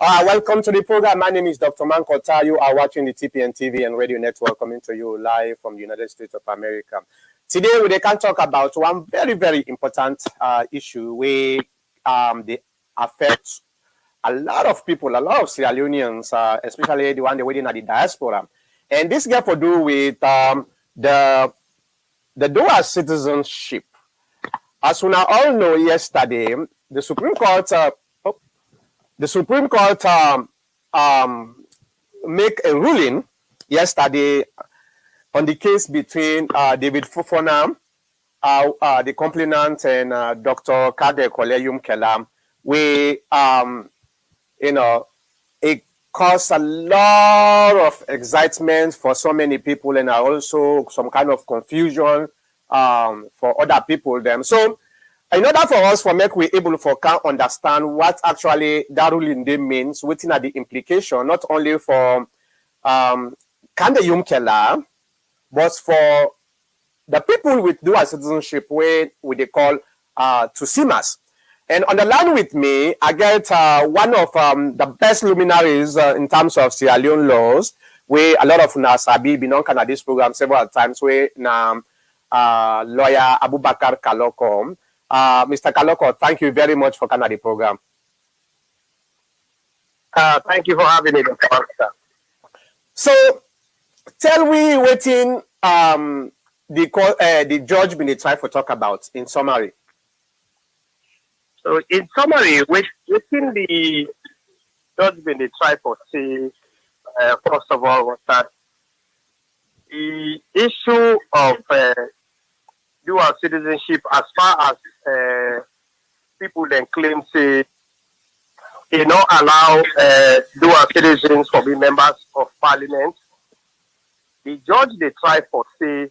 Welcome to the program. My name is Dr. Mankota. You are watching the TPN TV and radio network coming to you live from the United States of America. Today, we can talk about one very, very important issue where they affect a lot of people, a lot of Sierra Leoneans, especially the one they're waiting at the diaspora. And this got to do with the dual citizenship. As we now all know, yesterday, the Supreme Court make a ruling yesterday on the case between David Fofana, the complainant, and Dr. Kade Koleyum Kelam, where it caused a lot of excitement for so many people, and also some kind of confusion for other people. So, in order for us to make we able to understand what actually that ruling means, within the implication, not only for Kande Yumkela, but for the people with dual citizenship, where they call Tusimas. And on the line with me, I get one of the best luminaries in terms of Sierra Leone laws, where a lot of Nasabi been on this program several times, where lawyer Abubakar Kaloko. Mr. Kaloko, thank you very much for the program. Thank you for having me, Dr. Mankota. So, tell me what the judge been trying to talk about in summary. So, in summary, within the judge been trying to say, first of all, was that the issue of dual citizenship, as far as people then claim, say, they not allow dual citizens to be members of parliament. The judge they try for say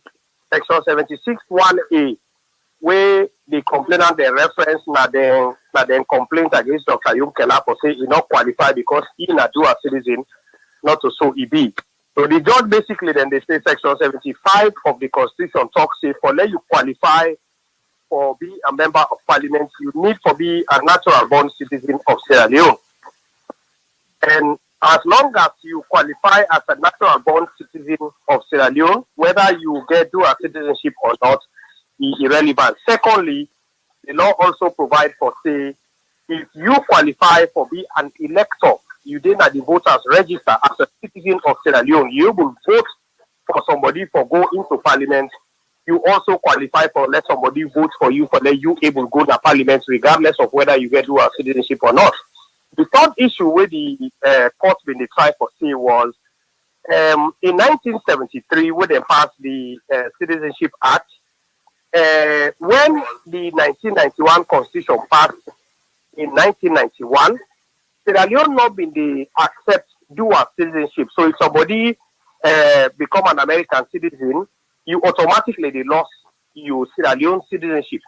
section 76(1)(a), where the complainant they reference na then complaint against Dr. Yumkela for say he not qualified because he na dual citizen, not to so he be. So the judge basically then they say section 75 of the Constitution talks say for let you qualify for be a member of parliament, you need to be a natural born citizen of Sierra Leone. And as long as you qualify as a natural born citizen of Sierra Leone, whether you get dual citizenship or not, is irrelevant. Secondly, the law also provides for say if you qualify for be an elector, you then at the voters register as a citizen of Sierra Leone, you will vote for somebody for go into parliament. You also qualify for let somebody vote for you for let you able to go to parliament regardless of whether you get dual citizenship or not. The third issue where the court been tried for say was in 1973 when they passed the Citizenship Act. When the 1991 Constitution passed in 1991, Sierra Leone not been the accept dual citizenship. So if somebody become an American citizen, you automatically they lost your Sierra Leone citizenship.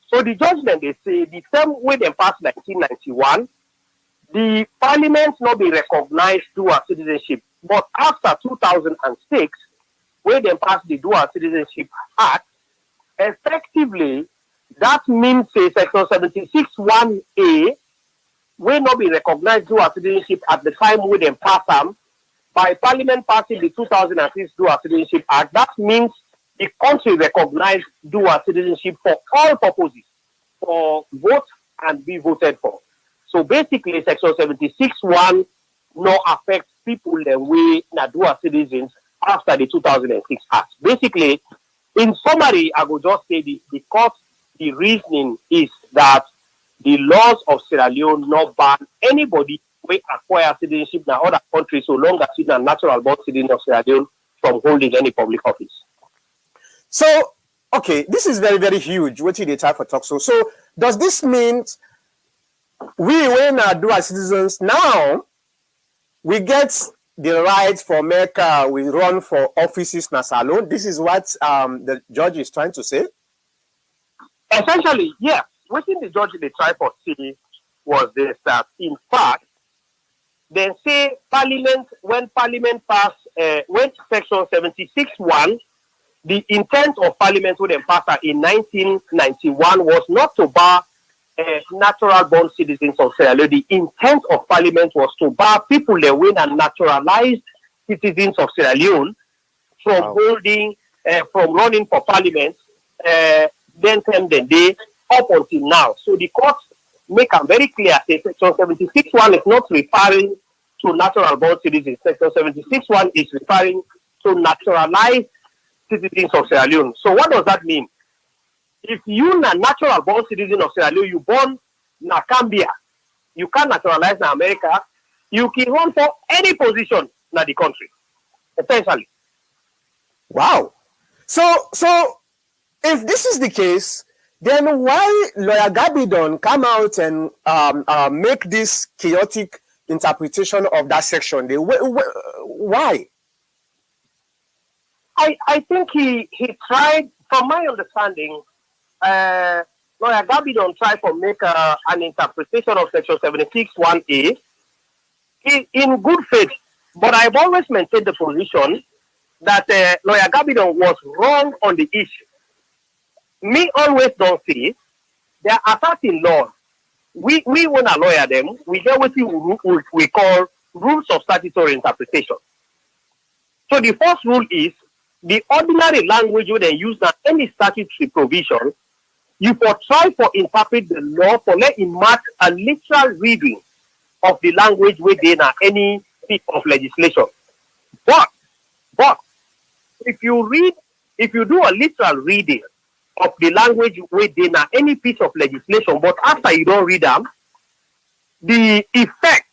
So the judgment they say the term when they passed 1991, the parliament not be recognized dual citizenship. But after 2006, when they passed the Dual Citizenship Act, effectively that means say section 76(1)(a) will not be recognized dual citizenship at the time when they pass them by Parliament passing the 2006 Dual Citizenship Act. That means the country recognized dual citizenship for all purposes, for vote and be voted for. So basically, section 76(1) no affects people the way na dual citizens after the 2006 Act. Basically, in summary, I will just say the court, the reasoning is that the laws of Sierra Leone not ban anybody who acquire citizenship in other countries so long as it's a natural born citizen of Sierra Leone from holding any public office. So, okay, this is very, very huge. What did they try for talk? So does this mean we, when are dual citizens now, we get the right for America, we run for offices na salon? This is what the judge is trying to say? Essentially, yes. What the judge they try for say was this, that in fact, they say Parliament, when Parliament passed, when section 76(1), the intent of Parliament when they passed in 1991 was not to bar natural born citizens of Sierra Leone. The intent of Parliament was to bar people that were naturalized citizens of Sierra Leone from holding, from running for Parliament, then the day up until now. So the court make them very clear. Section 76(1) is not referring to natural born citizens. Section 76(1) is referring to naturalized citizens of Sierra Leone. So what does that mean? If you are natural born citizen of Sierra Leone, you born in Gambia, you can naturalize in America, you can run for any position in the country, essentially. Wow. So if this is the case, then why Lawyer Gabidon come out and make this chaotic interpretation of that section? Why? I think he tried, from my understanding, Lawyer Gabidon tried to make an interpretation of Section 76(1)(a) in good faith. But I've always maintained the position that Lawyer Gabidon was wrong on the issue. Me always don't see there are certain laws. We want to lawyer them. We get what we call rules of statutory interpretation. So the first rule is the ordinary language you then use that any statutory provision, you for try to interpret the law for let it match a literal reading of the language within any piece of legislation. But if you do a literal reading of the language within any piece of legislation, but after you don't read them, the effect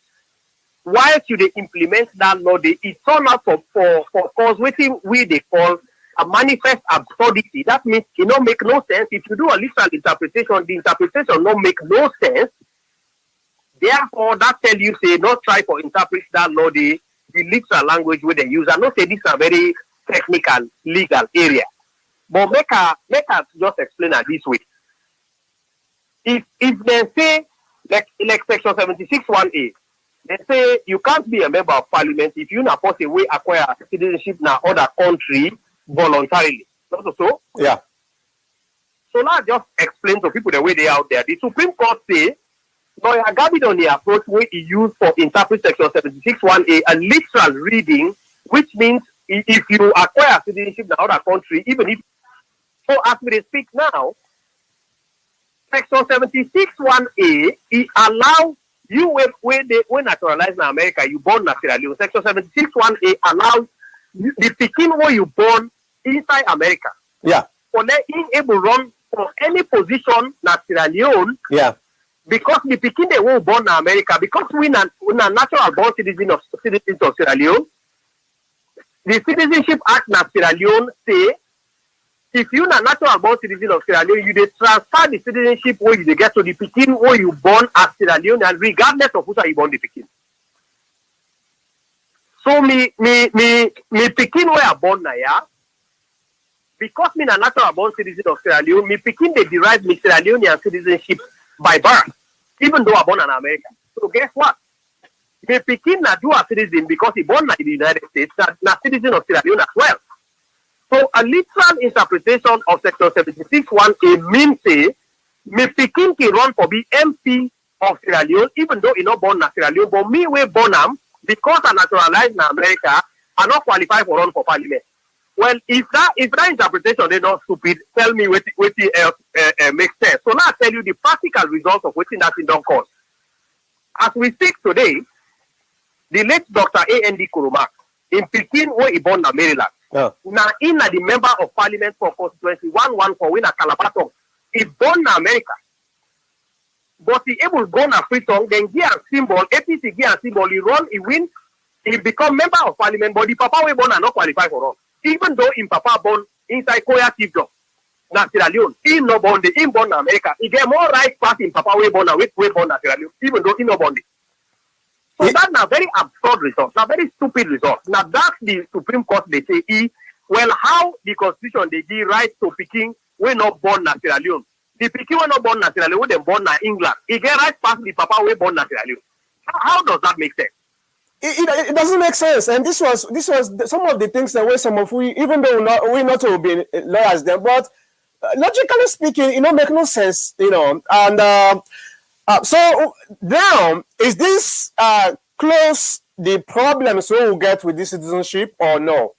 whilst you implement that law, it turn out for cause waiting we they call a manifest absurdity. That means it don't make no sense. If you do a literal interpretation, the interpretation don't make no sense. Therefore, that tell you say not try to interpret that law the literal language where they use. I not say this is a very technical legal area. But make her just explain it this way. If they say like Section 76(1)(a), they say you can't be a member of Parliament if you not possibly acquire citizenship in other country voluntarily. Not so? Yeah. So now just explain to people the way they are out there. The Supreme Court say, Lawyer Gabidon the approach where he used for interpret Section 76(1)(a) a literal reading, which means if you acquire citizenship in other country, even if so as we speak now, Section 76(1)(a) it allows you when naturalized in America, you born in Sierra Leone. Section 76(1)(a) allows the Pekin where you born inside America. Yeah. For them being able to run for any position in Sierra Leone. Yeah. Because the Pekin they were born in America, because we are natural born citizens of Sierra Leone, the Citizenship Act in Sierra Leone say if you are natural born citizen of Sierra Leone, you transfer the citizenship where you get to the Pekin where you born as Sierra Leone, and regardless of who you born the Pekin. So me Pekin where I born now, yeah, because me a natural born citizen of Sierra Leone, me Pekin they derive me Sierra Leonean citizenship by birth, even though I born in America. So guess what? Me Pekin na do a citizen because he born in the United States, na citizen of Sierra Leone as well. So a literal interpretation of Section 76(1)(a) means say me Pekin can run for be MP of Sierra Leone, even though he not born in Sierra Leone, but me we born am because I naturalized in America, I not qualify for run for Parliament. Well, if that interpretation they not stupid, tell me what else makes sense. So now I tell you the practical results of what that thing don't cause. As we speak today, the late Dr. A.N.D. Kuruma in Pekin where he born in Maryland. Now in the member of Parliament for constituency 1 for win a Calabato, he born in America. But he able to go na Freetown, then give a symbol, APC give a symbol, he run, he win, he become member of Parliament, but the Papa we born and not qualify for run. Even though in Papa born inside Koya Chief Job, na Sierra Leone, he no born he born in America. He get more right pass in Papa we born and we born in Sierra Leone, even though he no born. So that's a very absurd result, a very stupid result. Now that's the Supreme Court they say, well, how the Constitution they give right to Pekin we not born in Sierra Leone. The Pekin we not born in Sierra Leone, we them born in England. He get right past the Papa we born in Sierra Leone. How does that make sense? It doesn't make sense, and this was some of the things that were some of we, even though we not to be lawyers then, but logically speaking, make no sense, And so now, is this close the problems we will get with this citizenship or no?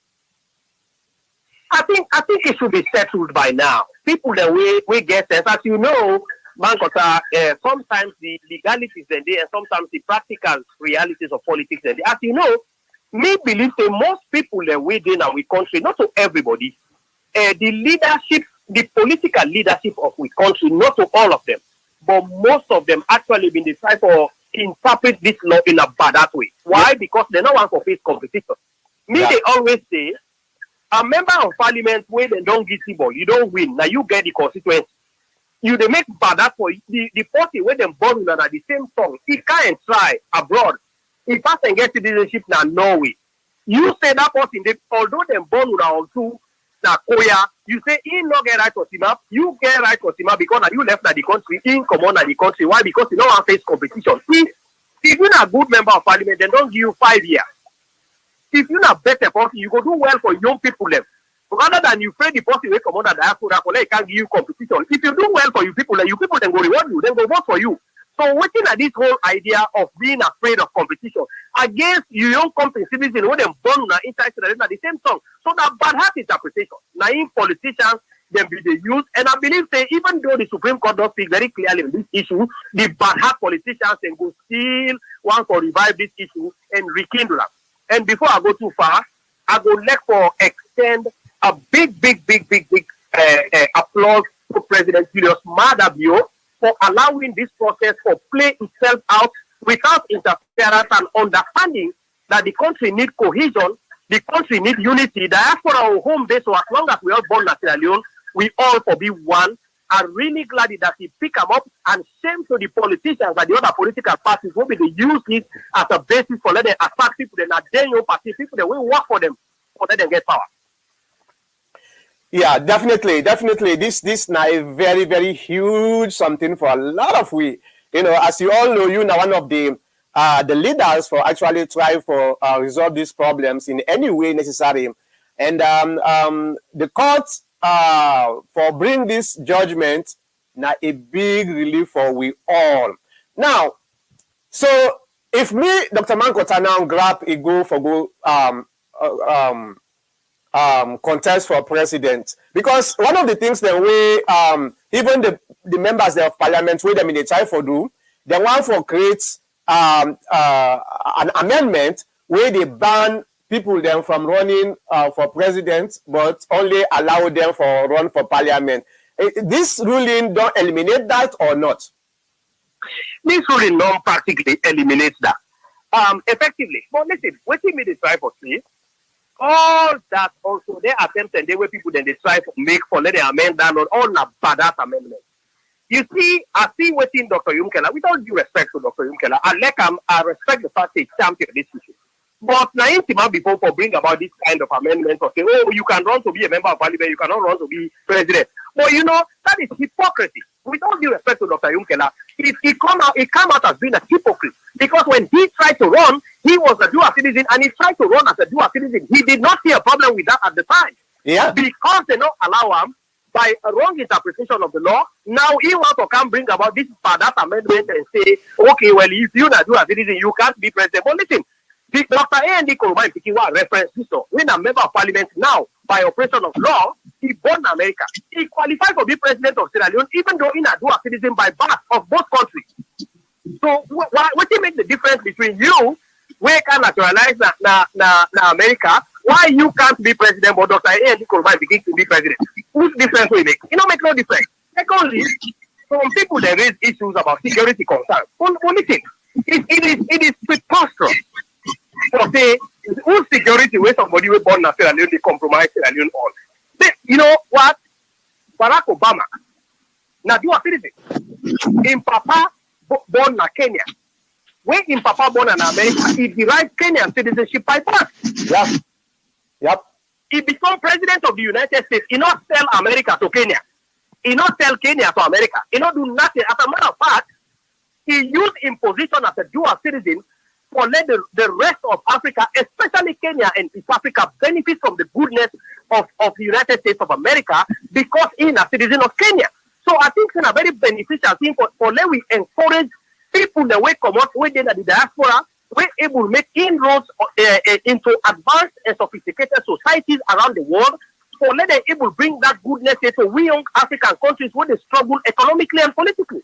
I think it should be settled by now. People that we get sense, as you know, Mankota, sometimes the legalities and sometimes the practical realities of politics and as you know, me believe that most people that we in our country, not to everybody, the leadership, the political leadership of our country, not to all of them, but most of them actually been decided for interpret this law in a bad way. Why? Because they don't want to face competition. They always say, a member of parliament when they don't get the ball, you don't win. Now you get the constituency. You they make bad for the party where them born at the same song. He can't try abroad. He pass and get citizenship now Norway. You say that person, although them born on two na Koya, you say he not get right to Sima, you get right to Sima because you left the country, in common at the country. Why? Because you don't want to face competition. If you're a good member of parliament, then don't give you 5 years. If you're not better person, you go do well for young people left. Rather than you pay the person who come on the diaspora, they can't give you competition. If you do well for you people then go reward you, then go vote for you. So looking at this whole idea of being afraid of competition against you young company citizens when them born na inside at the same song. So that bad heart interpretation. Naive politicians then be the use, and I believe say even though the Supreme Court does speak very clearly on this issue, the bad heart politicians then go still want to revive this issue and rekindle them. And before I go too far, I go like for extend a big applause to President Julius Madabio for allowing this process to play itself out without interference and understanding that the country needs cohesion, the country needs unity, diaspora our home base. So as long as we all born in Sierra Leone, we all for be one. I'm really glad that he pick them up and shame to the politicians that the other political parties will be to use this as a basis for letting attack people that are then your party, people that will work for them, for let them get power. Yeah, definitely. This now a very, very huge something for a lot of we. As you all know, you now one of the leaders for actually try for resolve these problems in any way necessary. And the court for bring this judgment now a big relief for we all. Now, so if me, Dr. Mankota now grab a go contest for president, because one of the things that we even the members of parliament where them in the try for do, they want for create an amendment where they ban people them from running for president, but only allow them for run for parliament. This ruling don't eliminate that or not? This ruling don't practically eliminates that effectively. But listen, what we made the try for see, all that also they attempt and they were people then they try to make for let them amend that or all the badass amendment. You see, I see waiting Dr. Yumkela, with all due respect to Dr. Yumkela, I respect the fact that he championed this issue. But Naintima before for bring about this kind of amendment or say, oh, you can run to be a member of parliament, you cannot run to be president. But that is hypocrisy. With all due respect to Dr. Yumkela, he come out as being a hypocrite. Because when he tried to run, he was a dual citizen and he tried to run as a dual citizen. He did not see a problem with that at the time. Yeah. Because they don't allow him by a wrong interpretation of the law. Now he wants to come bring about this badass amendment and say, okay, well, if you're not dual citizen, you can't be president. But listen, Dr. A.N.D. Koroma Pikiwa referenced this law. When a member of parliament now, by operation of law, he born in America. He qualified to be president of Sierra Leone, even though he is a dual citizen by birth of both countries. So what make the difference between you, where can naturalize na America, why you can't be president, but Dr. A.N.D. Koroma begins to be president? Whose difference will it make? It don't make no difference. Secondly, some people they raise issues about security concerns. Only thing, it is preposterous. So say, whose security where somebody was born in Sierra Leone, they compromise Sierra Leone all. You know what? Barack Obama, now do a citizen. In Papa born in Kenya. When in Papa born in America, he derived Kenyan citizenship by birth. Yep. He became president of the United States. He not sell America to Kenya. He not sell Kenya to America. He not do nothing. As a matter of fact, he used in position as a dual citizen for let the rest of Africa, especially Kenya and East Africa, benefit from the goodness of the United States of America because he's a citizen of Kenya. So I think it's a very beneficial thing for let we encourage people the way come out within the diaspora, we're able to make inroads into advanced and sophisticated societies around the world. So let them able to bring that goodness to we young African countries where they struggle economically and politically.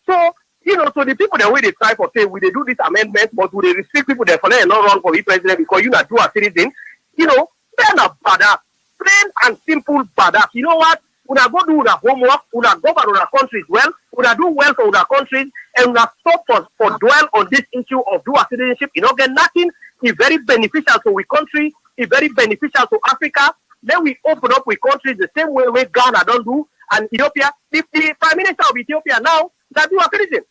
So, so the people the way they try for say, we they do this amendment, but we they restrict people there for them not run for the president because you not do a citizen, they're not badass. Plain and simple badass. You know what? We go do the homework, we govern our countries well, we do well for our countries, and we stop for dwell on this issue of dual citizenship. Get nothing. It's very beneficial to our country, it's very beneficial to Africa. Then we open up with countries the same way Ghana don't do, and Ethiopia. The Prime Minister of Ethiopia now, that you are citizen.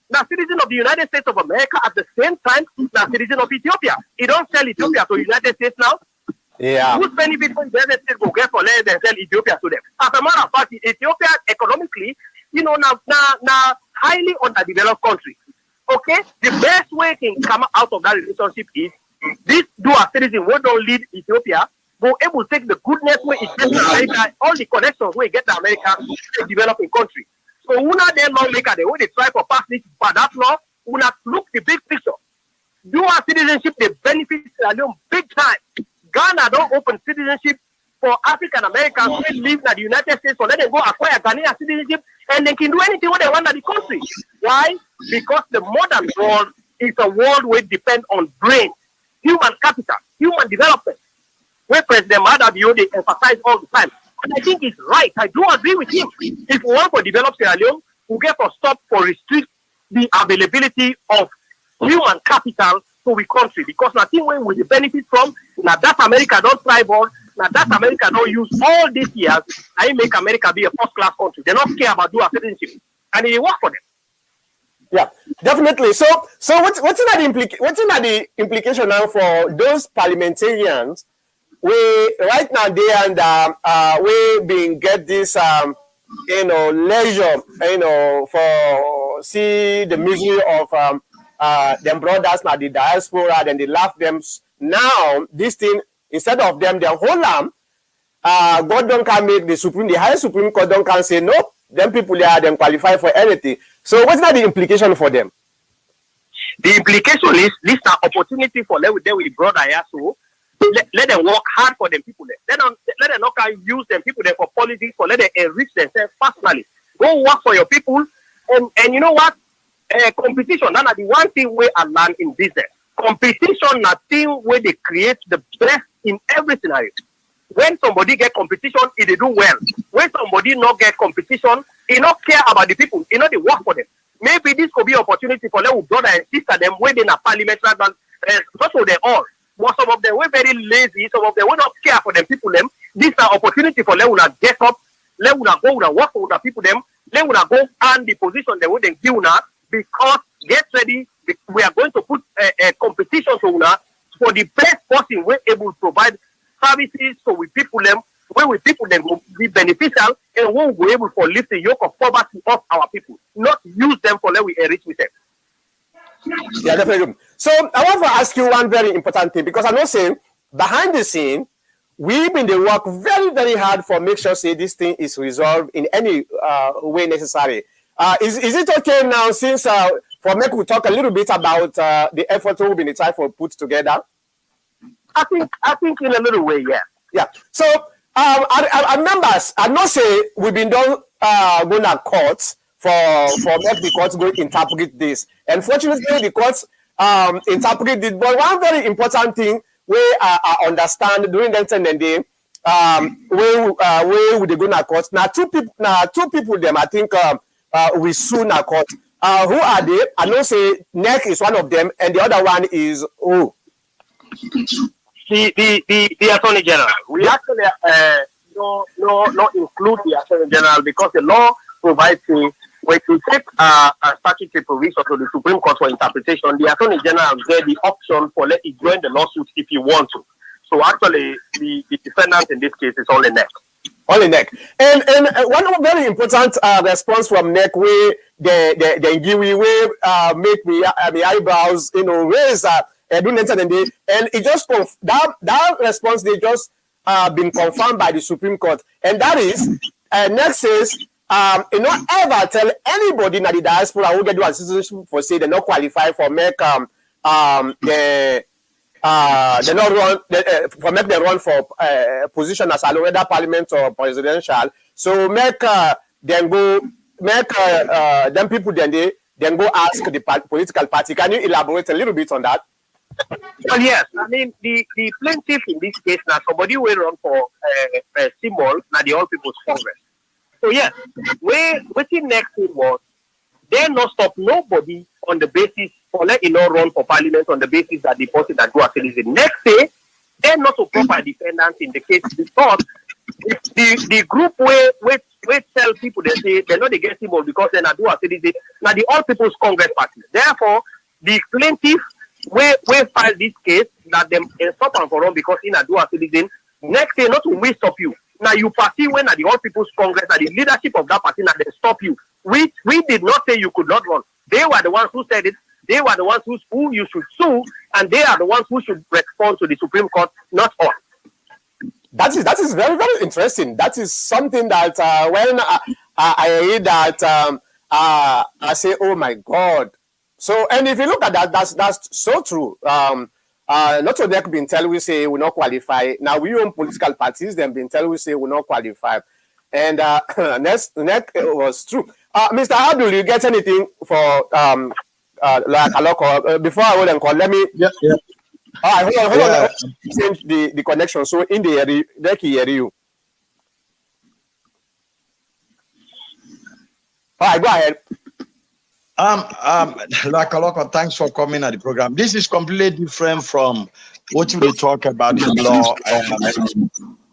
Now citizen of the United States of America at the same time, now citizen of Ethiopia. He don't sell Ethiopia to the United States now. Yeah. Who's benefit for the United States go get for less than sell Ethiopia to them? As a matter of fact, Ethiopia economically, now highly underdeveloped country. Okay? The best way can come out of that relationship is this dual citizen who don't lead Ethiopia go able to take the goodness where it gets to America, all the connections where it get to America, a developing country. So una then lawmaker, the way they try for pass this by that law, una look the big picture. Dual citizenship, they benefit big time. Ghana don't open citizenship for African Americans who live in the United States, so let them go acquire Ghanaian citizenship and they can do anything what they want in the country. Why? Because the modern world is a world where it depends on brain, human capital, human development. Where President Madabio they emphasize all the time. And I think it's right. I do agree with him. If we want to develop Sierra Leone, we get to stop for restrict the availability of human capital to the country. Because nothing where we benefit from, now that America don't thrive on, now that America don't use all these years, I make America be a first-class country. They don't care about dual citizenship. And it work for them. Yeah, definitely. So what's in the implication now for those parliamentarians? We right now they and we been get this leisure for see the misery of them brothers now the diaspora, then they laugh them now this thing instead of them their whole lamb God don't can make the highest Supreme Court don't can say no, them people they are them qualify for anything. So what's not the implication for them? The implication is this an opportunity for them with brother Yasu. Let them work hard for them people there. Let them not use them people there for politics, for let them enrich themselves personally. Go work for your people. And you know what? Competition, that's the one thing we are learned in business. Competition, nothing where they create the best in every scenario. When somebody get competition, it they do well. When somebody not get competition, he not care about the people. He not they work for them. Maybe this could be opportunity for them brother and sister them when they in a parliamentary not so they all. But some of them were very lazy, some of them were not care for them people them. This is an opportunity for them to get up, let them go work for the people them, let them go and the position they wouldn't give now because get ready, we are going to put a competition to una for the best person we're able to provide services so we people them, where we people them will be beneficial and won't be able to lift the yoke of poverty off our people, not use them for let we enrich with them. Yeah, definitely. So I want to ask you one very important thing because I know saying behind the scene, we've been the work very, very hard for make sure say this thing is resolved in any way necessary. Is it okay now since for me we talk a little bit about the effort we've been trying to put together? I think in a little way, yeah. Yeah. So I remember I know say we've been done going to courts for let the courts go interpret this. Unfortunately, the courts interpret it. But one very important thing we understand during that time and day, where would they go to court? Now two people them I think we sue na court. Who are they? I know say NEC is one of them, and the other one is who? The Attorney General. We actually no include the Attorney General because the law provides when you take a statutory provision to the Supreme Court for interpretation, the Attorney General get the option for let it join the lawsuit if you want to. So actually, the defendant in this case is only NEC. Only NEC. And one very important response from NEC where the give way make me eyebrows raise and it just that response they just been confirmed by the Supreme Court, and that is next says you not ever tell anybody in the diaspora who get dual citizenship for say they not qualify for make they not run for make them run for position as whether parliament or presidential. So make them go make them people then go ask the political party. Can you elaborate a little bit on that? Well, yes. I mean, the plaintiff in this case now somebody will run for a symbol now the All People's Congress. So yes, waiting next thing was they not stop nobody on the basis for let you know run for parliament on the basis that the person that do a citizen. Next day, they're not so proper defendants in the case because if the group where tell people they say they know they get symbol because they not do a citizen. Now the All People's Congress Party. Therefore, the plaintiff we file this case that them stop and for run because in a do a citizen. Next day, not to we stop you. Now you party when at the All People's Congress, at the leadership of that party, now they stop you. We did not say you could not run. They were the ones who said it. They were the ones who you should sue, and they are the ones who should respond to the Supreme Court, not us. That is very, very interesting. That is something that when I read that, I say, oh my God. So, and if you look at that, that's so true. Not only been tell we say we not qualify. Now we own political parties, then been tell we say we not qualify. And next was true. Mr. Abdul, you get anything for like Aloko? Before I hold and call, let me. Yeah. All right, hold on. Change the connection. So in the area, they can hear you. All right, go ahead. Aloko, thanks for coming at the program. This is completely different from what we talk about in law.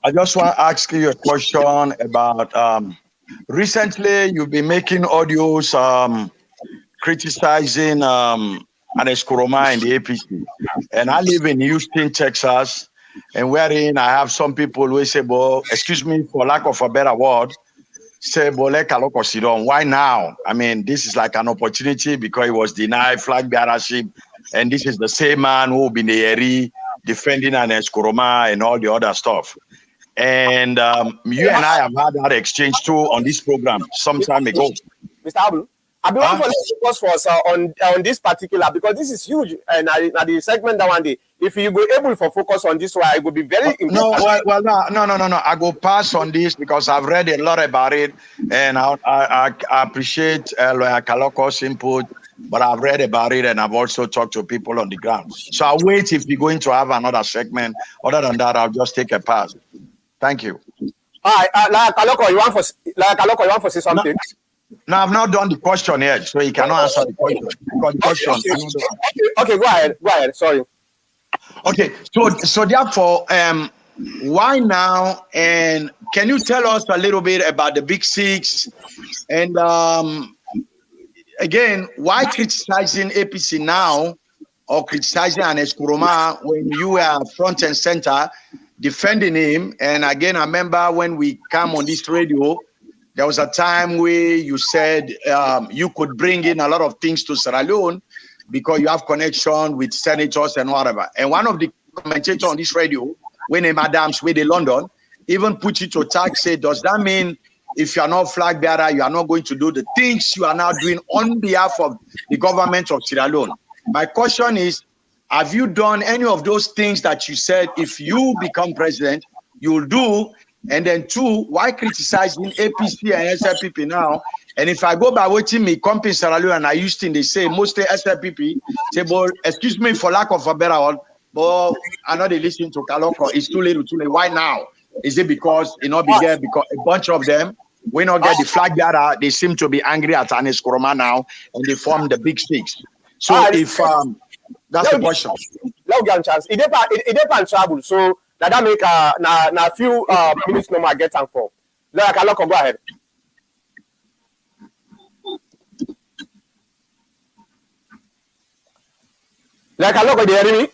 I just want to ask you a question about recently you've been making audios criticizing Anes Kuroma in the APC. And I live in Houston, Texas, and wherein I have some people who say, well, excuse me for lack of a better word, say, why now? I mean, this is like an opportunity because he was denied flag bearership, and this is the same man who been the area defending Anes Kuroma and all the other stuff. And you and I have had that exchange too on this program some time ago. Mr. Abu, I be want to focus for us on this particular because this is huge, and at the segment that one day, if you go able to focus on this one, it will be very important. No. I go pass on this because I've read a lot about it, and I appreciate Lawyer Kaloko's input. But I've read about it, and I've also talked to people on the ground. So I'll wait if we're going to have another segment. Other than that, I'll just take a pass. Thank you. All right, Lawyer Kaloko, you want to say something? No, I've not done the question yet, so you cannot answer the question. Okay, go ahead. Sorry. Okay, so therefore, why now? And can you tell us a little bit about the Big Six? And again, why criticizing APC now or criticizing Anes Kuroma when you were front and center defending him? And again, I remember when we come on this radio, there was a time where you said you could bring in a lot of things to Sierra Leone because you have connection with senators and whatever. And one of the commentators on this radio, when Adams with the London, even put it to tax, say, does that mean if you are not flag bearer, you are not going to do the things you are now doing on behalf of the government of Sierra Leone? My question is, have you done any of those things that you said if you become president, you'll do? And then two, why criticizing APC and SLPP now? And if I go by watching me company Sierra Leone and I used to, they say mostly SLPP say, well, excuse me for lack of a better word, but I know they listen to Kaloko. It's too late. Why now? Is it because be there because a bunch of them we not get the flag bearer? They seem to be angry at Anes Kuroma now, and they form the Big Six. So if that's the question. Let me get a chance. It depends travel. So that make na few minutes no more get time for. Like Kaloko, go ahead. Like Kaloko, do you hear me?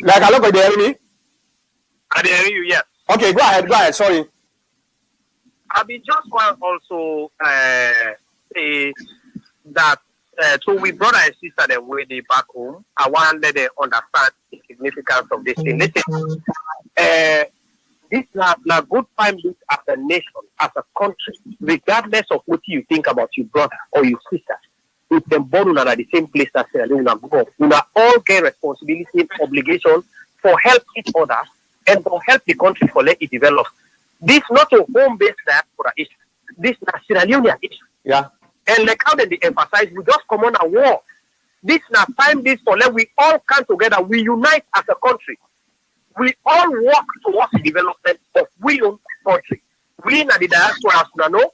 Like Kaloko, do you hear me? I hear you, yes. Okay, go ahead. Sorry. I be just want also say that so we brother and sister them way they back home. I want let them understand the significance of this thing. Listen, this na good time this as a nation, as a country, regardless of what you think about your brother or your sister. If them born at the same place as Sierra Leone, we all get responsibility and obligation for help each other and for help the country for let it develop. This not a home-based diaspora issue. This is a Sierra Leone issue. Yeah. And like how they emphasize, we just come on a war. This na time this for let we all come together, we unite as a country. We all work towards the development of we own country. We na the diaspora, no,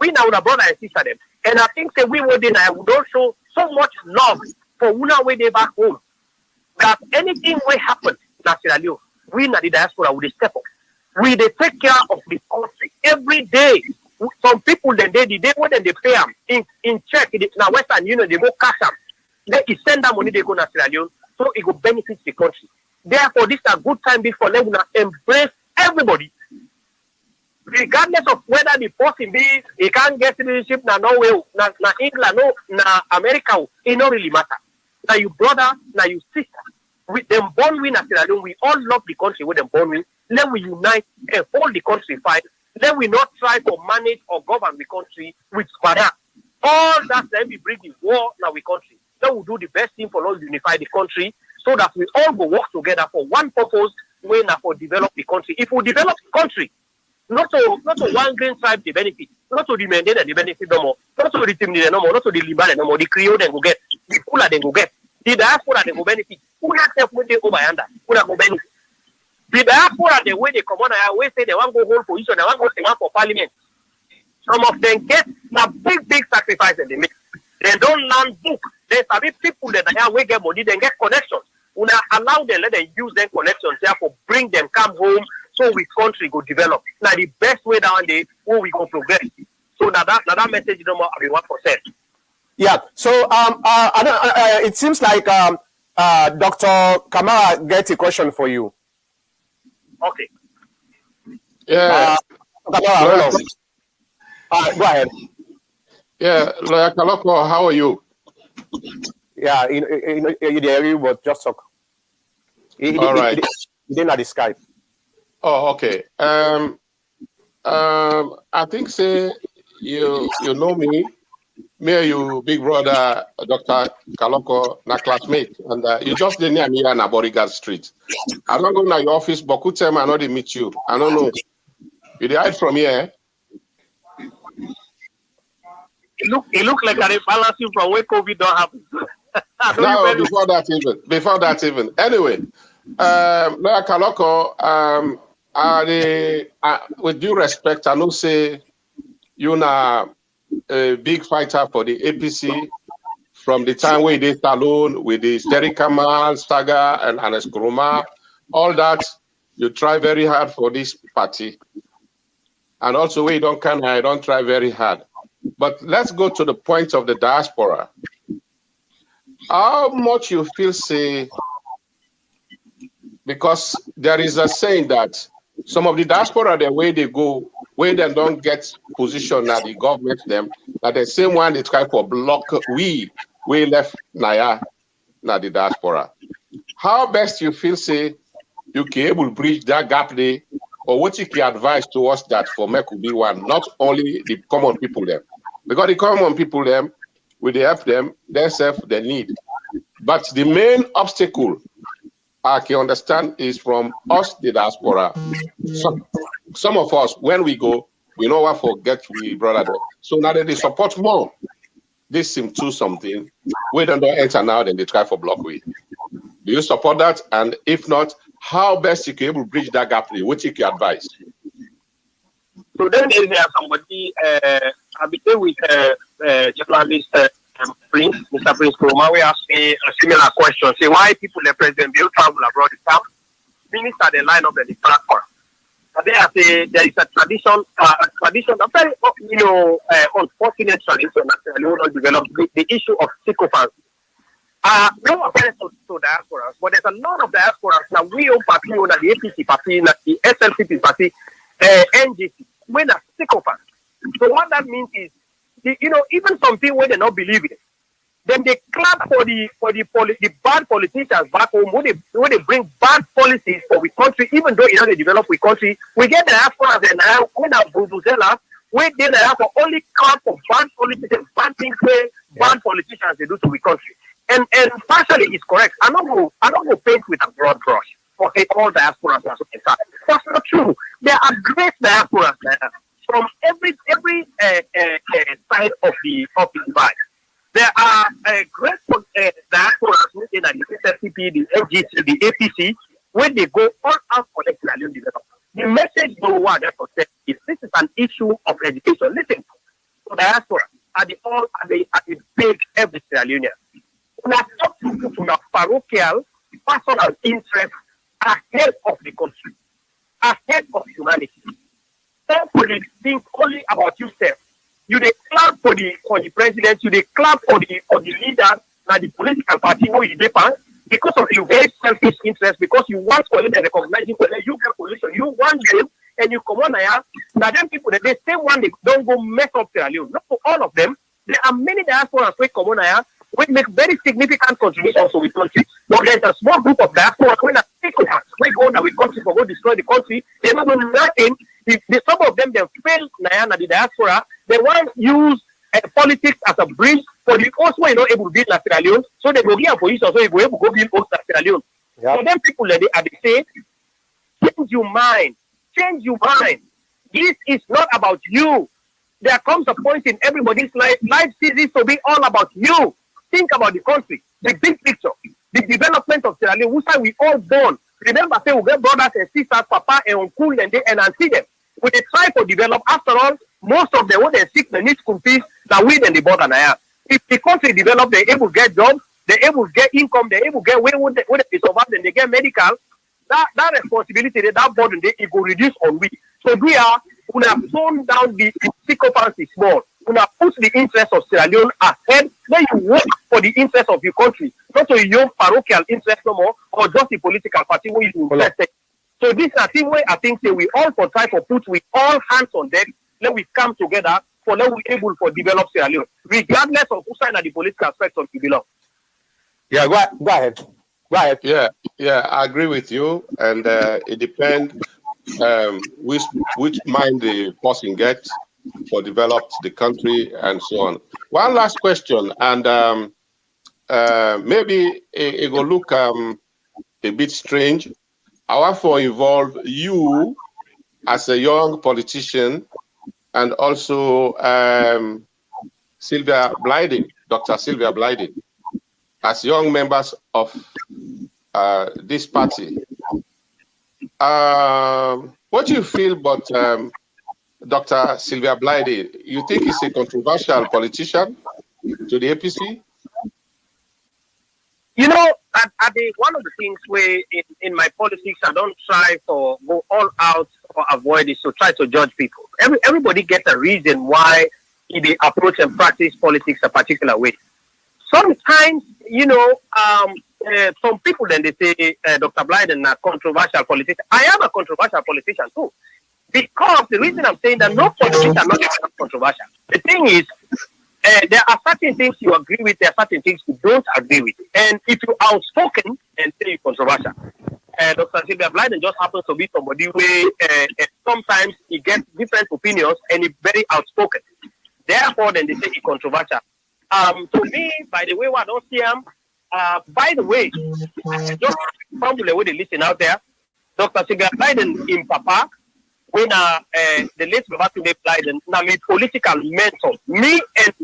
we now the brother and sister them. And I think that we would don't show so much love for una way they back home. That anything will happen in Sierra Leone, we na the diaspora will step up. We they take care of the country every day. Some people then the day when they pay them in check in the Western Union, they go cash them. They send them money they go to Sierra Leone, so it will benefit the country. Therefore, this is a good time before them to embrace everybody. Regardless of whether the person be he can't get citizenship na Norway, na England, no, na America, it don't really matter. Now you brother, now you sister. With them born we na Sierra Leone, we all love the country with them born we. Let we unite and hold the country fight. Let we not try to manage or govern the country with squatter. All that then we bring the war now we country. Let we do the best thing for us unify the country so that we all go work together for one purpose, way now for develop the country. If we develop the country, not to one green tribe the benefit, not to the Mandela the benefit no more, not to the Timni no more, not to the Liban no more, the Creole then go get, the Kula then go get, the diaspora then go benefit. Who has help with the Obayanda? Who go benefit? The diaspora the way they come on, I always say they want to go hold position, they want to go for parliament. Some of them get a big sacrifice that they make. They don't learn book. There's a bit people that are we get money, they get connections. We allow them, let them use them connections, therefore bring them, come home, so we country go develop. Now the best way down there, where we go progress. So now that message no more be 1%. Yeah. So it seems like Dr. Kamara gets a question for you. Okay. Yeah. Kamara, go ahead. Yeah, Lawyer Kaloko, how are you? Yeah, you there, but just talk. All right. He didn't have the Skype. Oh, okay. I think say you know me and you big brother Dr. Kaloko, na classmate, and you just didn't near me on Bodyguard Street. I don't go to your office, but could tell me I know they meet you. I don't know. You hide from here. It look like a balancing from where COVID don't happen. No, before that even. Anyway, Lawyer Kaloko, with due respect, I know say you're a big fighter for the APC from the time we did Salone with the Sterikamal, Staga, and Aneskuruma, all that. You try very hard for this party. And also we don't try very hard. But let's go to the point of the diaspora. How much you feel say, because there is a saying that some of the diaspora, the way they go, where they don't get position at the government, them, that the same one they try for block we left Naya, na the diaspora. How best you feel say you can able to bridge that gap there, or what you can advise towards that for me could be one, not only the common people there. Because the common people them, we they help them, they serve the need. But the main obstacle I can understand is from us, the diaspora. Some of us, when we go, we know what forget we brother. So now that they support more, this seems to something. We don't enter now, then they try for block way. Do you support that? And if not, how best you can able to bridge that gap? What you can advise? So then there's somebody, I became with journalist Prince, Mr. Prince Kuruma, we asked me a similar question. Say, why people, the president, will travel abroad the town? Minister, they line up at the platform. And they say there is a tradition, a very, unfortunate tradition that will not develop the issue of sycophants. no offense to diasporas, but there's a lot of diasporas that we own party, on the APC party, the SLCP party, NGC, when are sycophants. So what that means is, even some people when they not believe it, then they clap for the bad politicians back home when they bring bad policies for the country, even though they develop the country. We get the diaspora and now when our Buzuzela, we did for only clap for bad politicians, bad things where bad politicians they do to the country. And partially it's correct. I don't go paint with a broad brush for all diasporas. That's not true. There are great diasporas from every side of the divide. There are great diasporas within the SFCP, the FGC, the APC, where they go all out for the Sierra Leone development. The message no one ever said is this is an issue of education. Listen, so diaspora at the big every Sierra Leonean. We are talking to parochial, personal interests ahead of the country, ahead of humanity. Don't think only about yourself. You dey clap for the president, you dey clap for the leaders, and the political party where you depend because of your very selfish interest, because you want to let recognize you, you get position, you want them, and you come on here. Now them people that they same one they don't go mess up Sierra Leone. Not for all of them. There are many diasporas who come on here, which make very significant contributions to the country. But there's a small group of diasporas when we go now with country for go destroy the country, they don't do nothing. Some of them they fail Nayana the diaspora. They want to use politics as a bridge for the also able to build Sierra Leone, so they go get a position so they go able to go build Sierra Leone. So them people that they say, change your mind. This is not about you. There comes a point in everybody's life ceases to be all about you. Think about the country, the big picture, the development of Sierra Leone, which are we all born. Remember, say we get brothers and sisters, papa and uncle, and see them. We they try to develop. After all, most of them when they seek the need school fees that we then the border now. If the country develop, they're able to get jobs, they're able to get income, they're able to get when they survive, then they get medical. That responsibility, that burden, it will reduce on we. So we have toned down the sycophancy small. We have put the interest of Sierra Leone ahead. Then you work for the interest of your country, not to your parochial interest no more, or just the political party where you invest. So this is a thing where I think say we all for try for put with all hands on deck. Let we come together for let we able for develop Sierra Leone, regardless of who sign at the political spectrum you belong. Yeah, go ahead. Yeah, I agree with you, and it depends which mind the person gets for develop the country and so on. One last question, and maybe it will look a bit strange. I want to involve you as a young politician and also Sylvia Blyden, Dr. Sylvia Blyden, as young members of this party. What do you feel about Dr. Sylvia Blyden? You think he's a controversial politician to the APC? You know, one of the things where in my politics, I don't try to go all out or avoid it, so try to judge people. Everybody gets a reason why they approach and practice politics a particular way. Sometimes, some people then they say Dr. Blyden is a controversial politician. I am a controversial politician too. Because the reason I'm saying that no politicians are not controversial. The thing is, there are certain things you agree with, there are certain things you don't agree with. And if you're outspoken and say you're controversial, Dr. Sylvia Blyden just happens to be somebody where sometimes he gets different opinions and he's very outspoken. Therefore, then they say he's controversial. To me, by the way, I don't see him. By the way, just from the way they listen out there, Dr. Sylvia Blyden in Papa, when the late Babatunde Blyden, now my political mentor, me and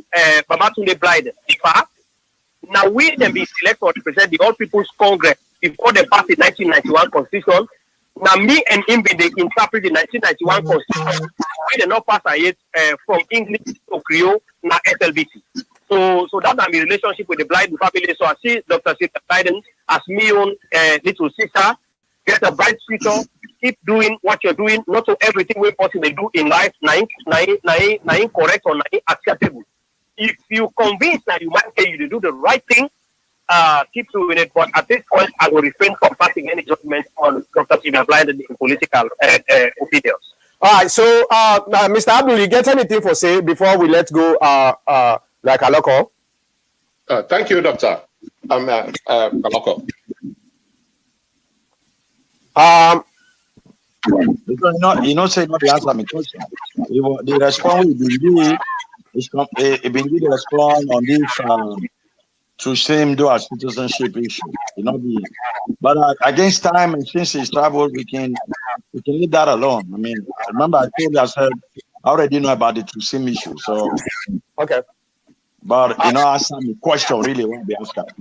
Babatunde Blyden, now we then be selected to represent the All People's Congress before they passed the 1991 Constitution. Now me and him be they interpret the 1991 Constitution. We did not pass it from English to Creole, now SLBC. So that's my relationship with the Blyden family. So I see Dr. Sylvia Blyden as me own little sister. Get a bright future. Keep doing what you're doing. Not to everything we possibly do in life. Nine correct or nine acceptable. If you convince that you might say you do the right thing, keep doing it, but at this point, I will refrain from passing any judgment on Dr. Stephen Blind in political opinions. All right, so Mr. Abdul, you get anything for say before we let go like Aloko? Thank you, Doctor. Aloko. Because you know, say not the answer my question. The response will be the response on this to same do as citizenship issue. You know, but against time and since he's traveled, we can leave that alone. I mean, remember I told you I said I already know about the same issue. So okay. But you know, answer the question really won't be answered.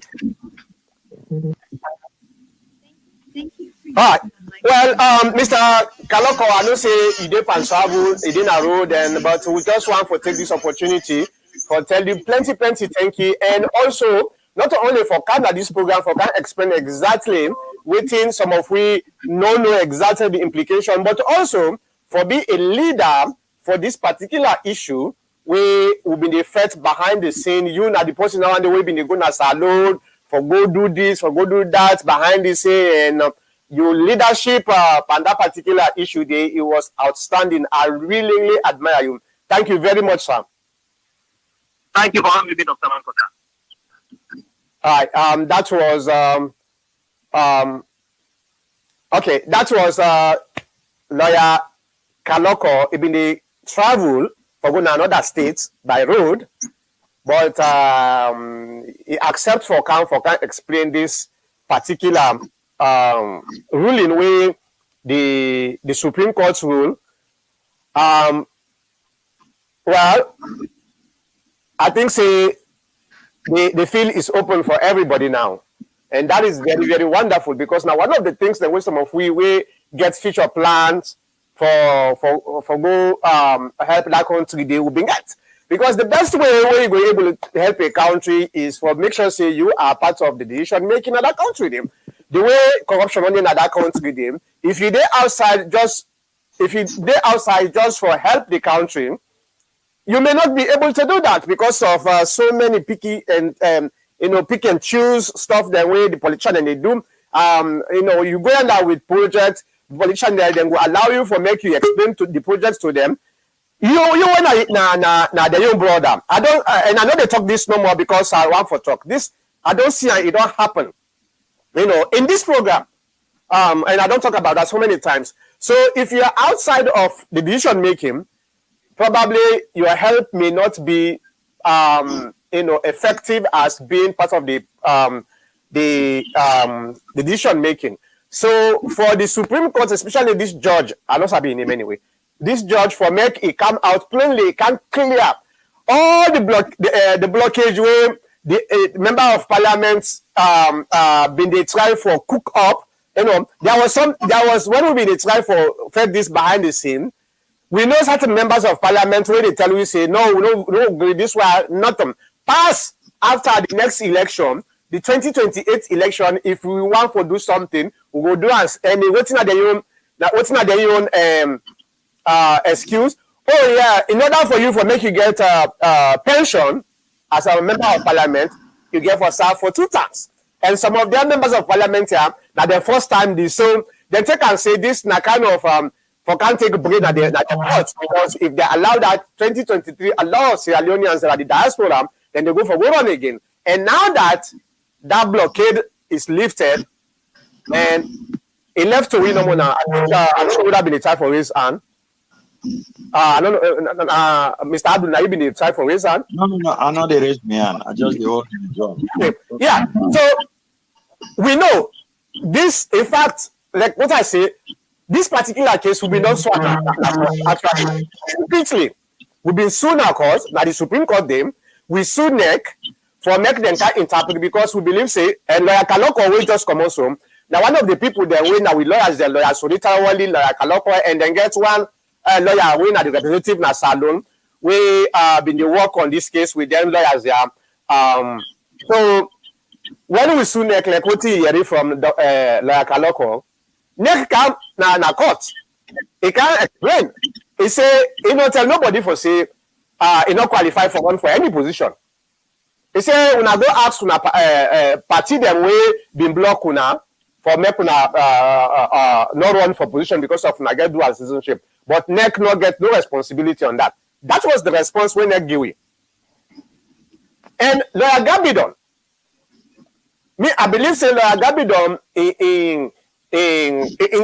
Thank you. All right. Well, Mr. Kaloko, I know say he did pan travel, he did a road, but we just want to take this opportunity for tell you plenty thank you, and also not only for Canada this program for can explain exactly within some of we know exactly the implication, but also for be a leader for this particular issue. We will be the first behind the scene. You know the person now and the way be going to salon for go do this, for go do that behind the scene, and your leadership on that particular issue there, it was outstanding. I really admire you. Thank you very much, sir. Thank you for having me, Dr. Mankota. All right. That was okay. That was lawyer Kaloko. He been the travel for going to another state by road, but he accept for can explain this particular ruling where the Supreme Court's rule. Well, I think say the field is open for everybody now, and that is very wonderful because now one of the things that some of we get future plans for go help that country they will be get, because the best way you go able to help a country is for make sure say you are part of the decision making of that country them. The way corruption running in that country them, if you there outside just for help the country, you may not be able to do that because of so many picky and pick and choose stuff the way the politician and they do. You go in there with projects, the politician there then will allow you for make you explain to the projects to them. You want na the young brother. I don't and I know they talk this no more because I want for talk. This I don't see it don't happen. In this program. And I don't talk about that so many times. So if you are outside of the decision making, probably your help may not be effective as being part of the decision making. So for the Supreme Court, especially this judge, I don't have his name anyway. This judge for make it come out plainly, can clear all the blockage where the member of parliament been they try for cook up. There was when we been they try for fed this behind the scene. We know certain members of parliament where they tell you say no, this way nothing. Pass after the next election, the 2028 election. If we want to do something, we will do as any what's not their own excuse. Oh yeah, in order for you for make you get pension as a member of parliament, you get for serve for 2 terms. And some of their members of parliament here, that the first time this, so they take and say this na kind of for can't take a break at the courts, because if they allow that 2023 allow Sierra Leoneans that are the diaspora, then they go for go on again. And now that blockade is lifted, and it left to win no more now. I don't know would have been the time for his hand. I don't know, Mr. Abdul, have you been the time for his hand? No, I know they raised me hand. I just the whole job. Okay. Yeah. So we know this, in fact, like what I say, this particular case will be done so actually completely. We've been sued now cause now the Supreme Court them. We sued NEC for make them can interpret because we believe say and lawyer Kaloko will just come also. Now one of the people that win now with lawyers, the lawyer so literally lawyer Kaloko, and then get one lawyer win at the representative na salon. We been the work on this case with them lawyers there. So when we sue NEC, like what you hear from lawyer Kaloko, NEC come na court. He can't explain. He say he not tell nobody for say he not qualify for any position. He say una go ask una party them way been block una for make una not run for position because of una get dual citizenship. But NEC not get no responsibility on that. That was the response when NEC give. And Lawyer Gabidon, I believe say Lawyer Gabidon in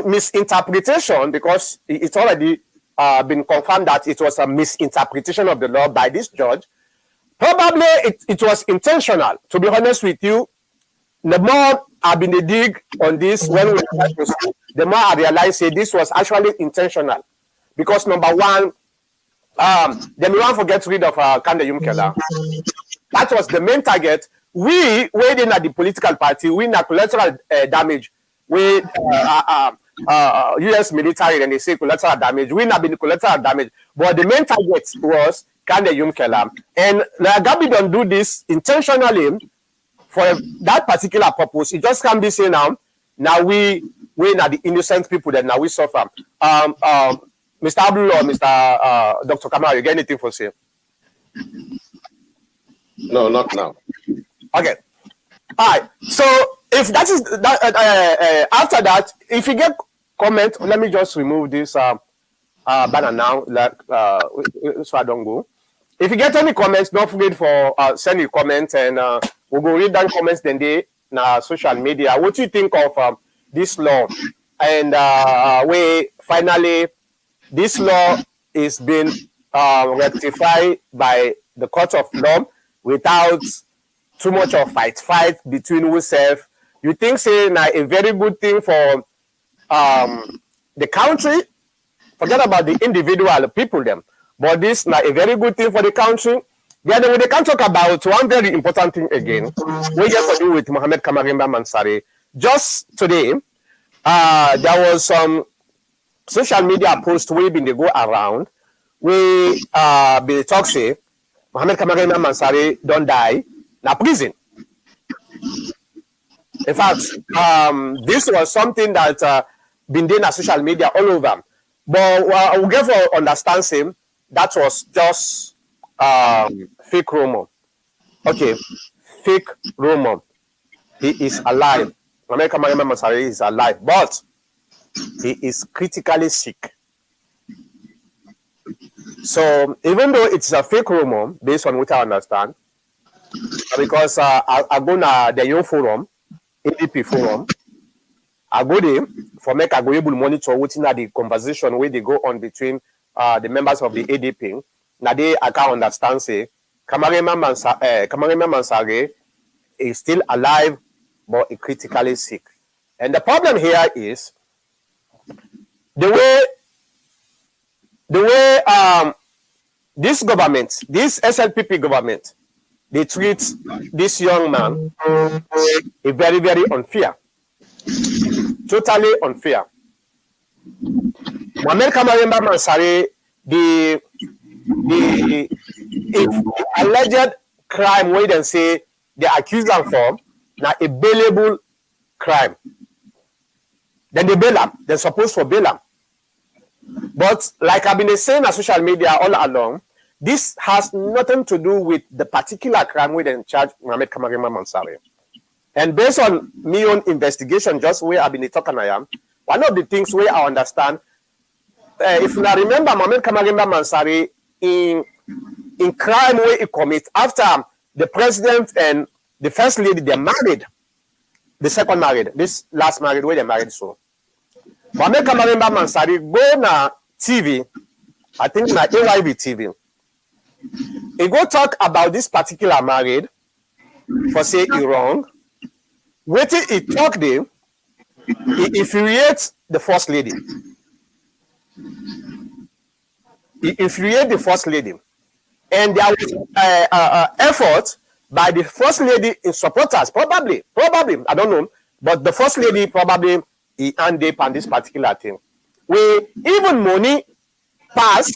misinterpretation, because it's already been confirmed that it was a misinterpretation of the law by this judge. Probably it was intentional. To be honest with you, the more I've been dig on this when we start to see, the more I realize say this was actually intentional. Because number one, they may want to get rid of Kande Yumkela. That was the main target. We waiting at the political party, we na collateral damage. We US military and they say collateral damage. We not been collateral damage. But the main target was Kande Yumkela. And Gabi don't do this intentionally for that particular purpose. It just can't be saying now we are the innocent people that now we suffer. Mr. Abdul or Mr. Dr. Kamara, you get anything for say? No, not now. Okay. All right. So if that is that, after that, if you get comment, let me just remove this banner now, like so I don't go. If you get any comments, don't forget for send your comments, and we'll go read down comments then they na social media. What do you think of this law? And we finally this law is being rectified by the court of law without too much of fight between ourselves. You think say na a very good thing for the country? Forget about the individual people them, but this na a very good thing for the country. The other way they can talk about one very important thing again. We get to do with Mohammed Kamarimba Mansari. Just today, there was some social media post we been they go around. We be talk say Mohammed Kamarimba Mansari don't die na prison. In fact, this was something that been doing on social media all over. But we get for understand him that was just fake rumor. Okay, fake rumor. He is alive. Mohammed Kamarimba Mansari is alive, but he is critically sick. So even though it's a fake rumor, based on what I understand, because I go na the young forum, ADP forum, I go there for make I go able to monitor what's in the conversation where they go on between the members of the ADP. Now I can understand say Kamarimba Mansari is still alive but critically sick. And the problem here is the way this government, this SLPP government, they treat this young man a very, very unfair. Totally unfair. Mohammed Kamarimba Mansari, the alleged crime where they say they accuse them for now a bailable crime. Then they bail them. They're supposed to bail them. But like I've been saying on social media all along, this has nothing to do with the particular crime where they charge Mohammed Kamarimba Mansari. And based on my own investigation, just where I've been talking I am, one of the things where I understand, if you remember Mohammed Kamarimba Mansari in crime where he commit after the president and the first lady they married, the second married, this last married where they married so. Mohammed Kamarimba Mansari go na TV, I think na AYV TV. He go talk about this particular married for say he wrong. Waiting he talk there, he infuriates the first lady. He infuriates the first lady. And there was effort by the first lady in supporters, probably, I don't know, but the first lady probably he ended up on this particular thing. We even money passed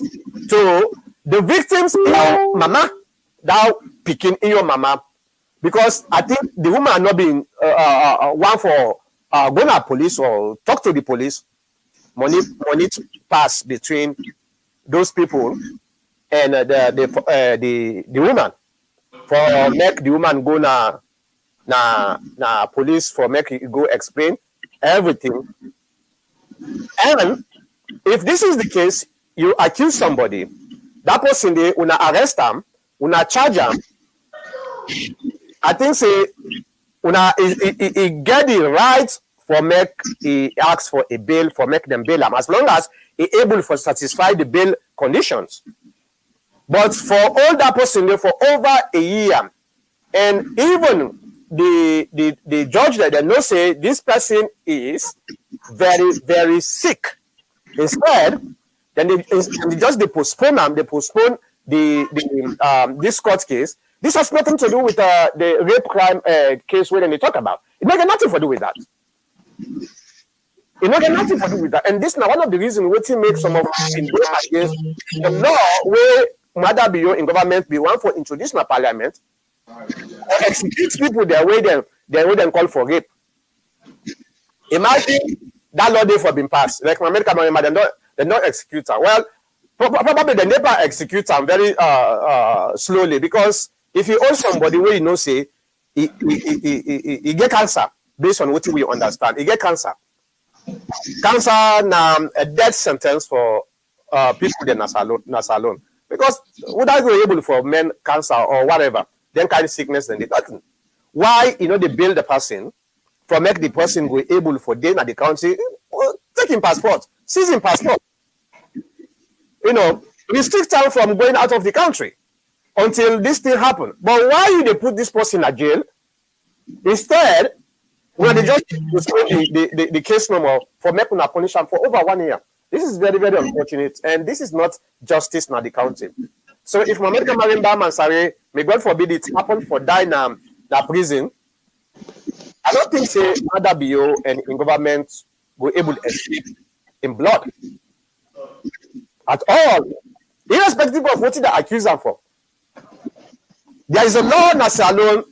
to the victims in your mama, thou picking in your mama, because I think the woman not being one for go to police or talk to the police. Money pass between those people and the woman for make the woman go na police for make go explain everything. And if this is the case, you accuse somebody, that person they una arrest them, una charge them. I think say una he get the right for make he ask for a bail for make them bail him as long as he able for satisfy the bail conditions. But for all that person there for over a year, and even the judge that they know say this person is very, very sick. Instead, then they just they postpone them, they postpone this court case. This has nothing to do with the rape crime case where they talk about. It not got nothing to do with that. It not got nothing to do with that. And this now one of the reasons we make some of us in against the law where Mother Bio in government be one for introduce in parliament or execute people their way then call for rape. Imagine that law day for being passed. Like my American they don't execute her. Well, probably they never execute them very slowly, because if you owe somebody where you know say he get cancer based on what we understand, he get cancer. Cancer now a death sentence for people in Nasalon. Because would I be able for men cancer or whatever, then kind of sickness then they don't. Why they build the person for make the person go able for then at the country, take him passport, seize him passport. Restrict time from going out of the country until this thing happen. But why they put this person in jail? Instead, when they just the case number for making a punishment for over 1 year. This is very, very unfortunate, and this is not justice in the county. So if Mohammed Marimba Mansare, may God forbid it happen for die in prison, I don't think say other BO and in government were able to escape in blood at all, irrespective of what they accuse them for. There is a law in Nasalon.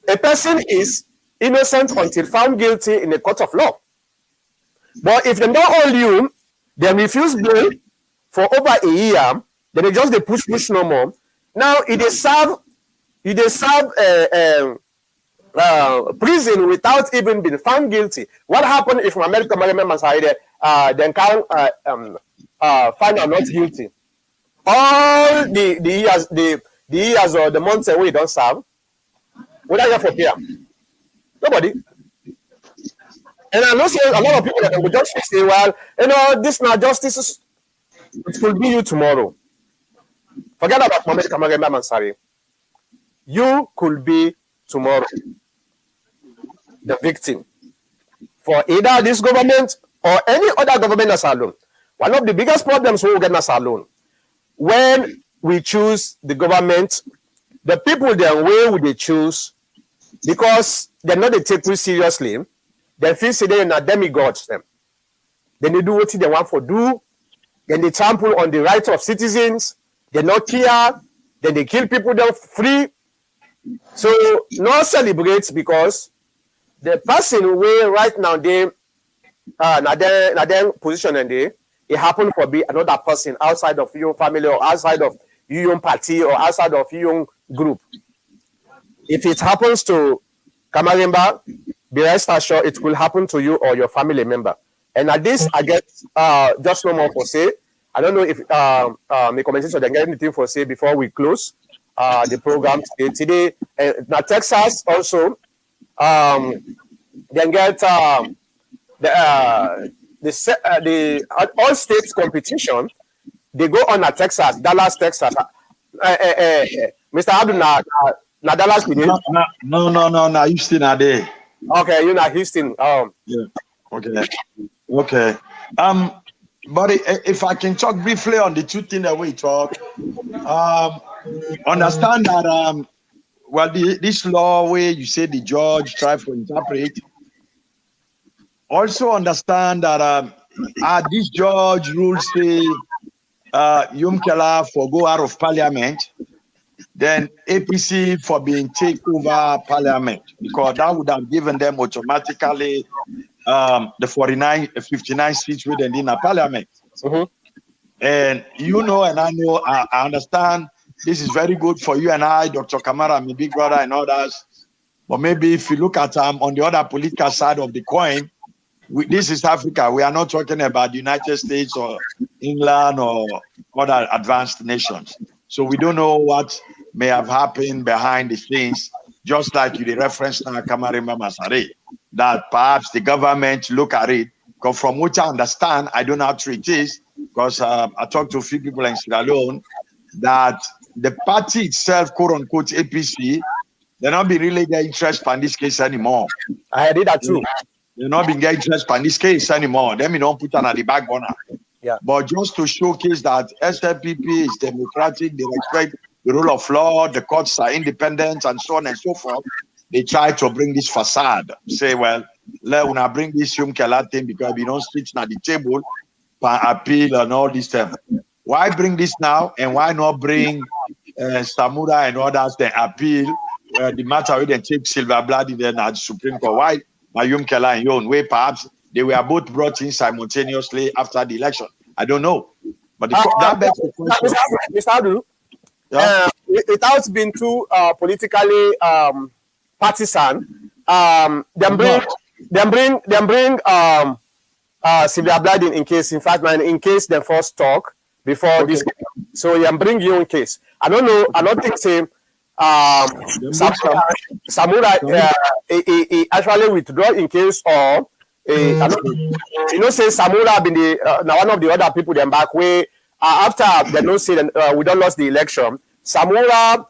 A person is innocent until found guilty in a court of law. But if they don't hold you, they refuse bail for over a year, then they just push no more. Now it is serve prison without even being found guilty. What happened if American members are then can find out not guilty? All the years or the months away don't serve. What are you for here? Nobody. And I know a lot of people that will just say, well, this now justice, it will be you tomorrow. Forget about Mohammed Kamaremba Mansari. You could be tomorrow the victim for either this government or any other government as alone. One of the biggest problems we will get as alone, when we choose the government, the people their way would they choose, because they're not they take it seriously. They feel say they're not demigods them. Then they do what they want for do. Then they trample on the rights of citizens. They not care. Then they kill people they're free. So no celebrates, because the person where right now they now position and it happened for be another person outside of your family or outside of your party or outside of your group. If it happens to Kamaremba, be rest assured it will happen to you or your family member. And at this, I get just no more for say. I don't know if the conversation they get anything for say before we close the program today. Now Texas also then get the all states competition. They go on at Texas, Dallas, Texas. Mr. Abdul, na Dallas. No. Houston are there. Okay, you're not Houston. Yeah. Okay. But if I can talk briefly on the two things that we talk, understand that this law where you say the judge try to interpret, also understand that this judge rules say Yom Kela for go out of parliament, then APC for being take over parliament, because that would have given them automatically the 59 seats within the parliament. Mm-hmm. And and I know, I understand this is very good for you and I, Dr. Kamara, my big brother and others. But maybe if you look at on the other political side of the coin, this is Africa. We are not talking about the United States or England or other advanced nations. So we don't know what may have happened behind the scenes, just like you referenced now, Kamarima Masare, that perhaps the government look at it. Because from what I understand, I don't know how true it is, because I talked to a few people in Sierra Leone, that the party itself, quote unquote, APC, they're not being really get interest in this case anymore. I did that too. They're not being get interest in this case anymore. Then we don't put on the back burner. Yeah. But just to showcase that SLPP is democratic, they respect the rule of law, the courts are independent, and so on and so forth, they try to bring this facade. Say, well, let una bring this Yumkela thing because we don't sit at the table for appeal and all this stuff. Why bring this now, and why not bring Samura and others the appeal the matter where they take Silver Blood in the Supreme Court? Why Mayum Kela and Yon, where perhaps they were both brought in simultaneously after the election? I don't know. But that begs the question. Mr. Adu, without being too politically partisan, them bring Silver Blood in case, in fact, man, in case they first talk before this. So you bring your own case. I don't know. I don't think say Samura he actually withdraw in case or say Samura been the now one of the other people them back way after they don't say we don't lost the election. Samura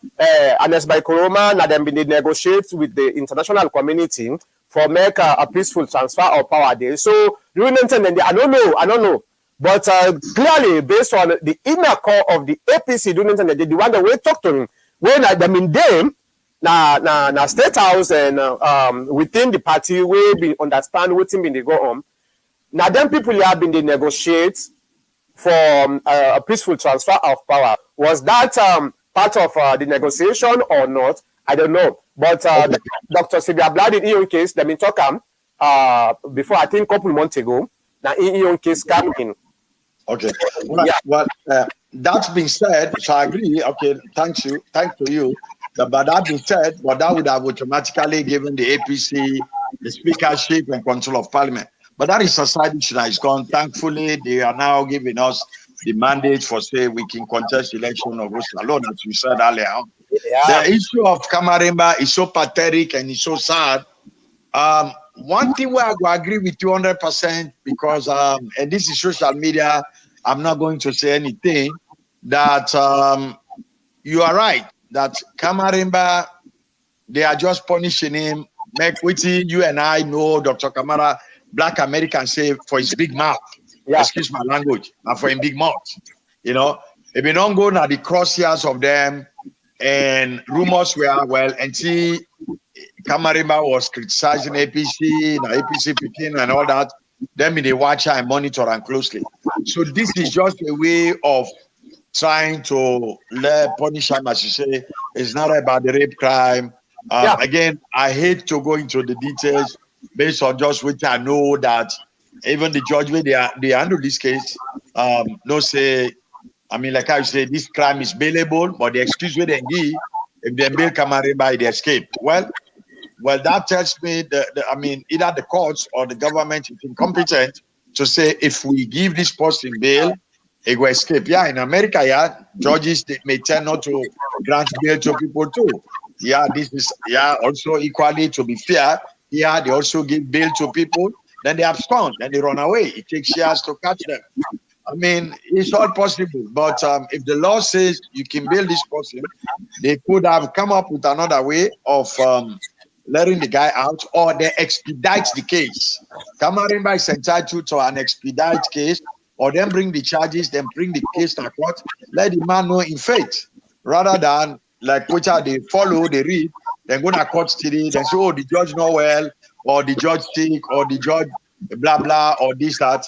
and by Koroma now them been negotiate with the international community for make a peaceful transfer of power there. So you understand? I don't know. But clearly, based on the inner core of the APC, the one that we talk to him, when them in them, na state house and within the party, we be understand what thing been they go on. Now, them people have been they negotiate for a peaceful transfer of power. Was that part of the negotiation or not? I don't know. But Dr. Sylvia Blood in your case, them in talk before I think a couple months ago. Now in your case coming. Okay. Well, that's been said, so I agree. Okay, thanks to you. But that being said, but that would have automatically given the APC the speakership and control of parliament. But that is a side issue that is gone. Thankfully, they are now giving us the mandate for say we can contest election of Sierra Leone, as you said earlier. Yeah. The issue of Kamaremba is so pathetic and it's so sad. One thing where I will agree with you 100% because and this is social media. I'm not going to say anything that you are right that Kamaremba, they are just punishing him. Make you and I know Dr. Kamara, Black Americans say for his big mouth. Yeah. Excuse my language, and for him big mouth. You know, if you don't go now the crosshairs of them and rumors were well and see Kamaremba was criticizing APC, APC picking and all that. Then they watch and monitor and closely. So this is just a way of trying to punish him, as you say. It's not about the rape crime. Again, I hate to go into the details based on just which I know that even the judge where they handle this case, no say. I mean, like I say, this crime is bailable, but the excuse where they give, if they bail Kamaremba, they escape. Well, that tells me either the courts or the government is incompetent to say if we give this person bail, he will escape. Yeah, in America, judges they may tend not to grant bail to people too. This is also equally to be fair. They also give bail to people, then they abscond, then they run away. It takes years to catch them. I mean, it's all possible, but if the law says you can bail this person, they could have come up with another way of letting the guy out, or they expedite the case. Kamaremba is entitled to an expedite case, or then bring the charges, then bring the case to court, let the man know in faith, rather than like which are they follow, they read, then go to court today, then say, oh, the judge not well, or the judge sick, or the judge blah blah, or this that.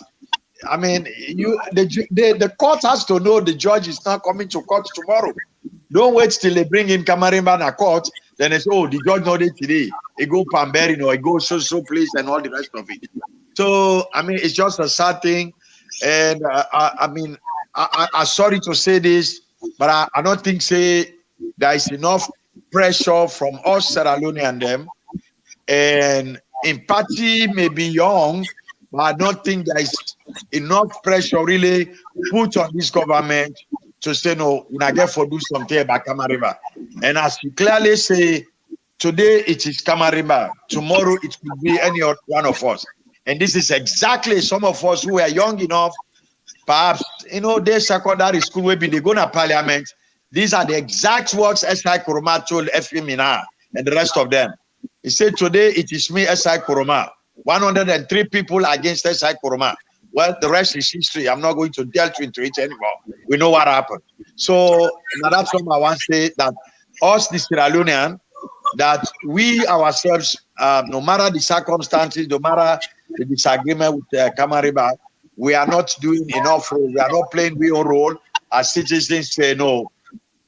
I mean, the court has to know the judge is not coming to court tomorrow. Don't wait till they bring in Kamaremba to court. Then it's, oh, the judge not there today. He go Pamberi, or he go so place and all the rest of it. So, I mean, it's just a sad thing. And I'm sorry to say this, but I don't think say there is enough pressure from us Sierra Leone and them, and empathy may be young, but I don't think there is enough pressure really put on this government to say no, when I get for do something about Kamariba. And as you clearly say, today it is Kamariba, tomorrow it could be any one of us. And this is exactly some of us who are young enough, perhaps, they secondary school, maybe they go to parliament. These are the exact words S.I. Kuruma told F.M. Mina and the rest of them. He said, today it is me, S.I. Kuruma. 103 people against S.I. Kuruma. Well, the rest is history. I'm not going to delve into it anymore. We know what happened. So now that's what I want to say, that us, the Sierra Leonean, that we ourselves, no matter the circumstances, no matter the disagreement with Kamariba, we are not doing enough role. We are not playing real role as citizens say no,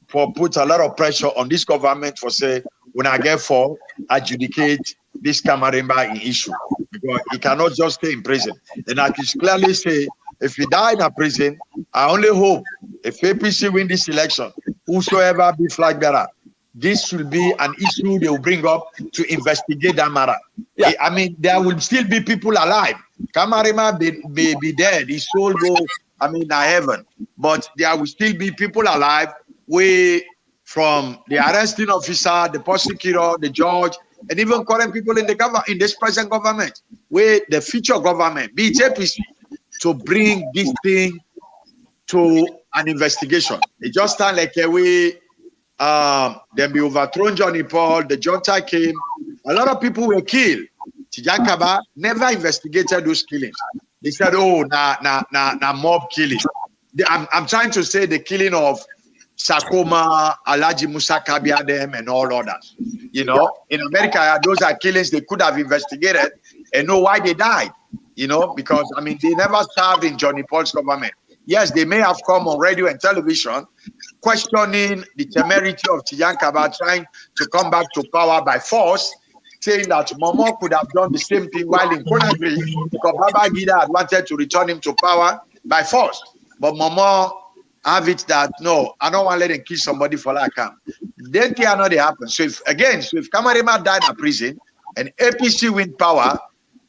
for put a lot of pressure on this government for say, when I get for adjudicate this Kamariba in issue, because he cannot just stay in prison. And I can clearly say, if he died in a prison, I only hope if APC win this election, whosoever be flag bearer, this will be an issue they will bring up to investigate that matter. Yeah. I mean, there will still be people alive. Kamarima may be dead, his soul go, heaven. But there will still be people alive from the arresting officer, the prosecutor, the judge, and even current people in this present government, where the future government, be it APC, to bring this thing to an investigation. It just sounds like a way then be overthrown Johnny Paul, the junta came, a lot of people were killed. Tijankaba never investigated those killings. They said, oh, na mob killing. I'm trying to say the killing of Sakoma, Alaji Musa Kabiadem, and all others. In America, those are killings they could have investigated and know why they died. Because they never served in Johnny Paul's government. Yes, they may have come on radio and television questioning the temerity of Tijankaba trying to come back to power by force, saying that Momo could have done the same thing while in Conakry because Babangida had wanted to return him to power by force. But Momo have it that, no, I don't want to let them kill somebody for that camp. Then they are not happen. So if Kamarima died in prison and APC win power,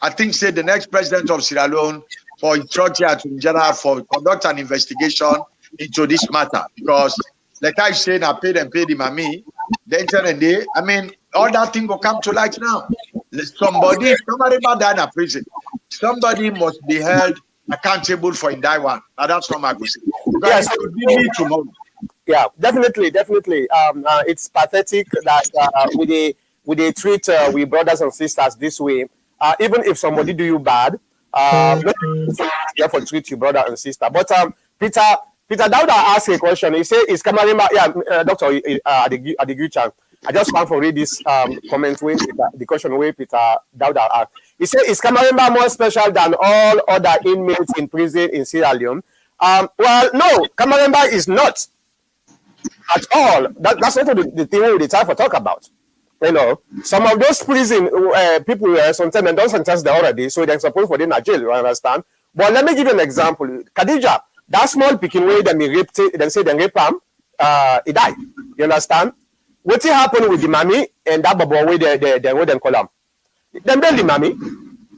I think say the next president of Sierra Leone for instruction to general for conduct an investigation into this matter, because like I said, I paid the mommy. Then all that thing will come to light now. Somebody died in prison. Somebody must be held accountable for in that one. Now that's what I could say. Yes, it would be me tomorrow. Yeah, definitely. It's pathetic that we treat we brothers and sisters this way. Even if somebody do you bad, therefore treat you brother and sister. But Peter Dauda asked a question. He said, "Is Kamarima?" Doctor Adeguchan. I just want to read this comment when the question where Peter Dauda asked. He said, "Is Kamarima more special than all other inmates in prison in Sierra Leone?" Well, no, Kamarima is not at all. That's not the thing we try to talk about. Some of those prison people sometimes don't sentence them already, so they're supposed for them in jail. You understand? But let me give you an example. Khadija, that small picking way them raped, then say they rape him, he died. You understand? What happened with the mommy and that bubble way they would then call him? Then the mommy,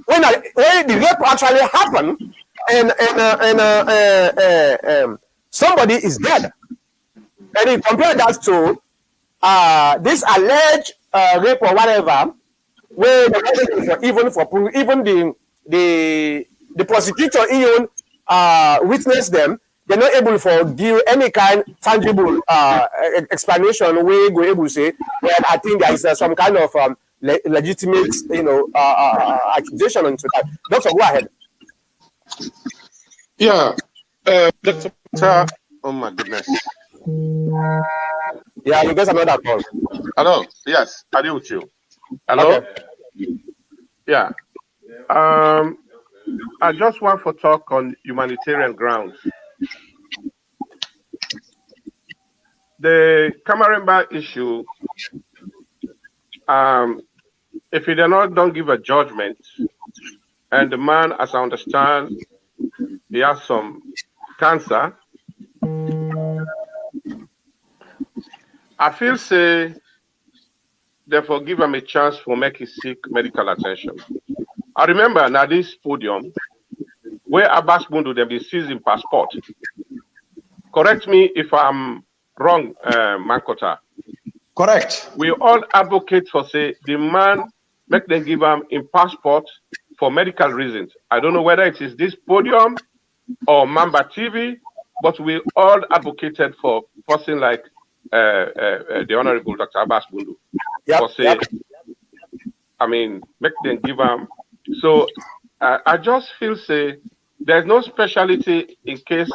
when the rape actually happened, and somebody is dead, and you compare that to this alleged rape or whatever, where even the prosecutor even witnessed them, they're not able to give any kind tangible explanation. We go able to say, well, I think there is some kind of legitimate, accusation into that. Doctor, go ahead. Yeah, Dr. Oh my goodness. Yeah, you guys are not at all. Hello. Yes, I deal with you. Hello. Okay. Yeah. I just want to talk on humanitarian grounds. The Kamarima issue, if you don't give a judgment, and the man, as I understand, he has some cancer, I feel say therefore give him a chance for make he seek medical attention. I remember now this podium where Abbas Bundu them be seizing passport. Correct me if I'm wrong, Mankota. Correct. We all advocate for say the man make them give him in passport for medical reasons. I don't know whether it is this podium or Mamba TV, but we all advocated for person like the Honorable Dr. Abbas Bundu. Yep, For say, yep. I mean, make them give him. So I just feel say there's no specialty in cases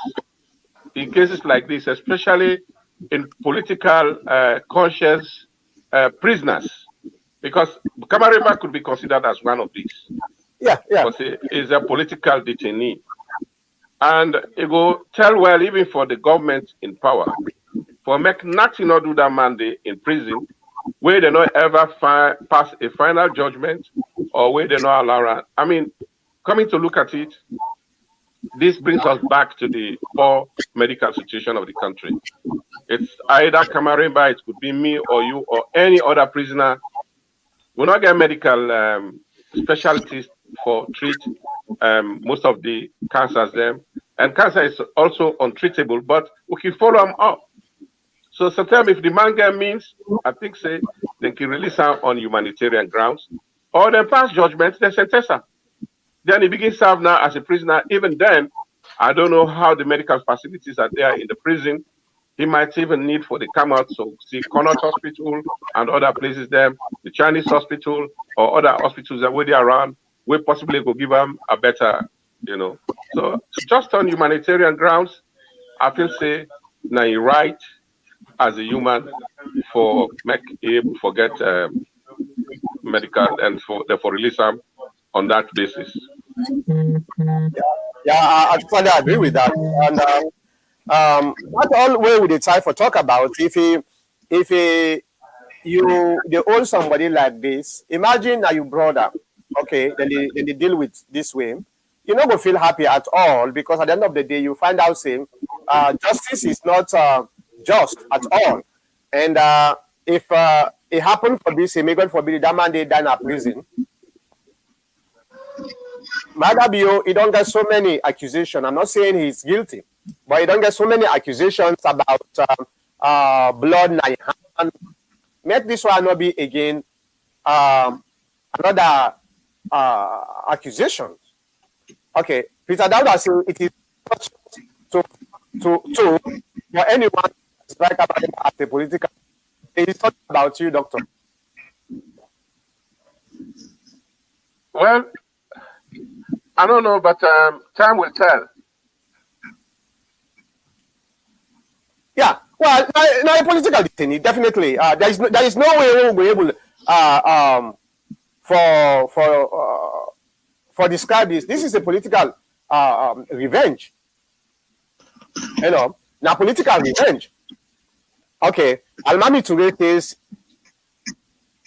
like this, especially in political conscious prisoners, because Kamareba could be considered as one of these. Yeah, yeah. Because he is a political detainee. And it go tell well even for the government in power, for make nothing not do that mandate in prison, where they not ever pass a final judgment or where they not allow. I mean, coming to look at it, this brings us back to the poor medical situation of the country. It's either Kamareba, it could be me or you or any other prisoner. We not get medical specialties for treat most of the cancers them. And cancer is also untreatable, but we can follow them up. So sometimes if the man get means, I think say they can release him on humanitarian grounds, or they pass judgment, they sentence him. Then he begins to serve now as a prisoner. Even then, I don't know how the medical facilities are there in the prison. He might even need for the come out, so see Connaught Hospital and other places there, the Chinese hospital or other hospitals that were there around, where possibly could give him a better, So just on humanitarian grounds, I feel say now you're right as a human for make him forget medical and therefore release him on that basis. Yeah, I totally agree with that. And that's all way we try for talk about. If they own somebody like this, imagine that your brother, okay, then they deal with this way. You're not gonna feel happy at all, because at the end of the day, you find out saying justice is not just at all. And if it happened for this, may God forbid that man they die in prison. Madabio, he don't get so many accusations. I'm not saying he's guilty, but he don't get so many accusations about blood in hand. Make this one not be again another accusation. Okay, Peter Dowda said it is to for anyone to strike about him as a political. It is not about you, doctor. Well, I don't know, but time will tell. Yeah, well, now a political detainee, definitely. There is no way we'll be able for describe this. This is a political revenge. Now political revenge. Okay, Almami Toure case,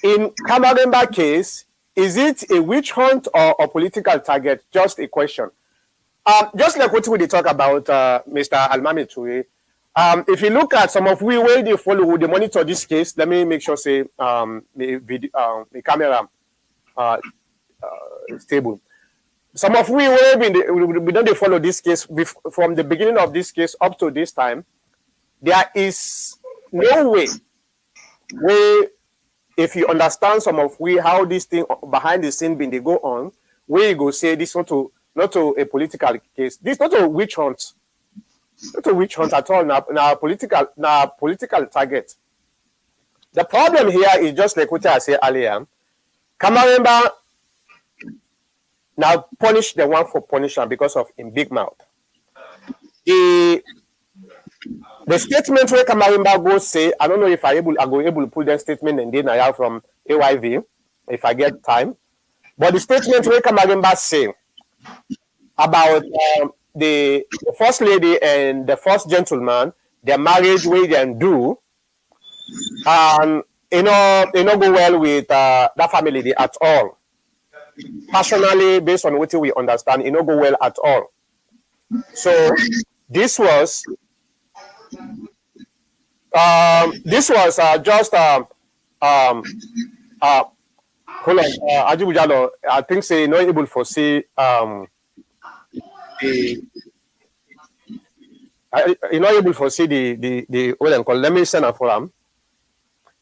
in Kamaremba case, is it a witch hunt or a political target? Just a question. Just like what we talk about, Mr. Almami Toure. If you look at some of where they follow, they monitor this case. Let me make sure say the camera stable. Some of we don't follow this case from the beginning of this case up to this time. There is no way where, if you understand some of how this thing behind the scene they go on, where you go say this not to a political case. This not a witch hunt. Not a witch hunt at all. Now political target. The problem here is just like what I said earlier. Kamaremba now punish the one for punishment because of in big mouth. The statement where Kamaremba goes say, I don't know if I go able to pull that statement and then I have from AYV if I get time. But the statement where Kamaremba say about the first lady and the first gentleman, their marriage way they do, they not go well with that family at all. Personally, based on what we understand, it not go well at all. So this was This was just hold on, Ajibujalo, I think say not able to foresee the you're not able to foresee the what they call. Let me send a for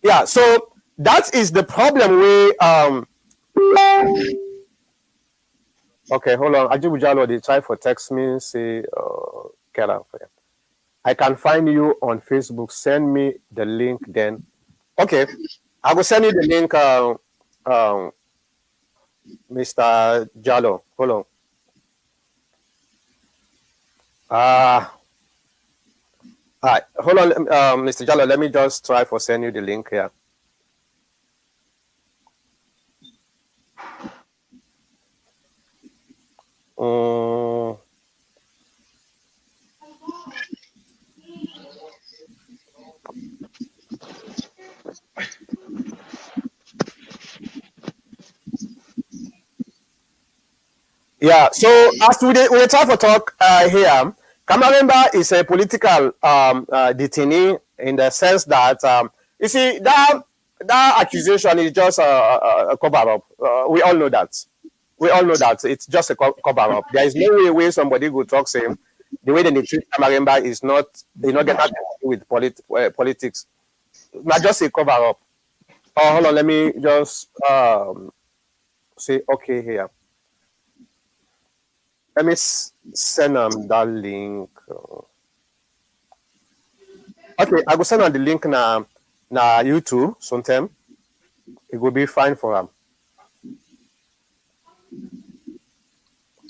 Yeah, so that is the problem with okay, hold on. Ajibujalo, they try for text me, say get out for you. I can find you on Facebook. Send me the link then. Okay. I will send you the link Mr. Jallo. Hold on. All right. Hold on, Mr. Jallo. Let me just try for send you the link here. Yeah, so as we try for talk here, Kamaremba is a political detainee in the sense that you see that accusation is just a cover up. We all know that. We all know that it's just a cover up. There is no way somebody would talk saying the way they treat Kamaremba is not they not get nothing to do with politics. Not just a cover up. Oh, hold on, let me just say okay here. Let me send that link. Okay, I will send on the link na YouTube sometime. It will be fine for them.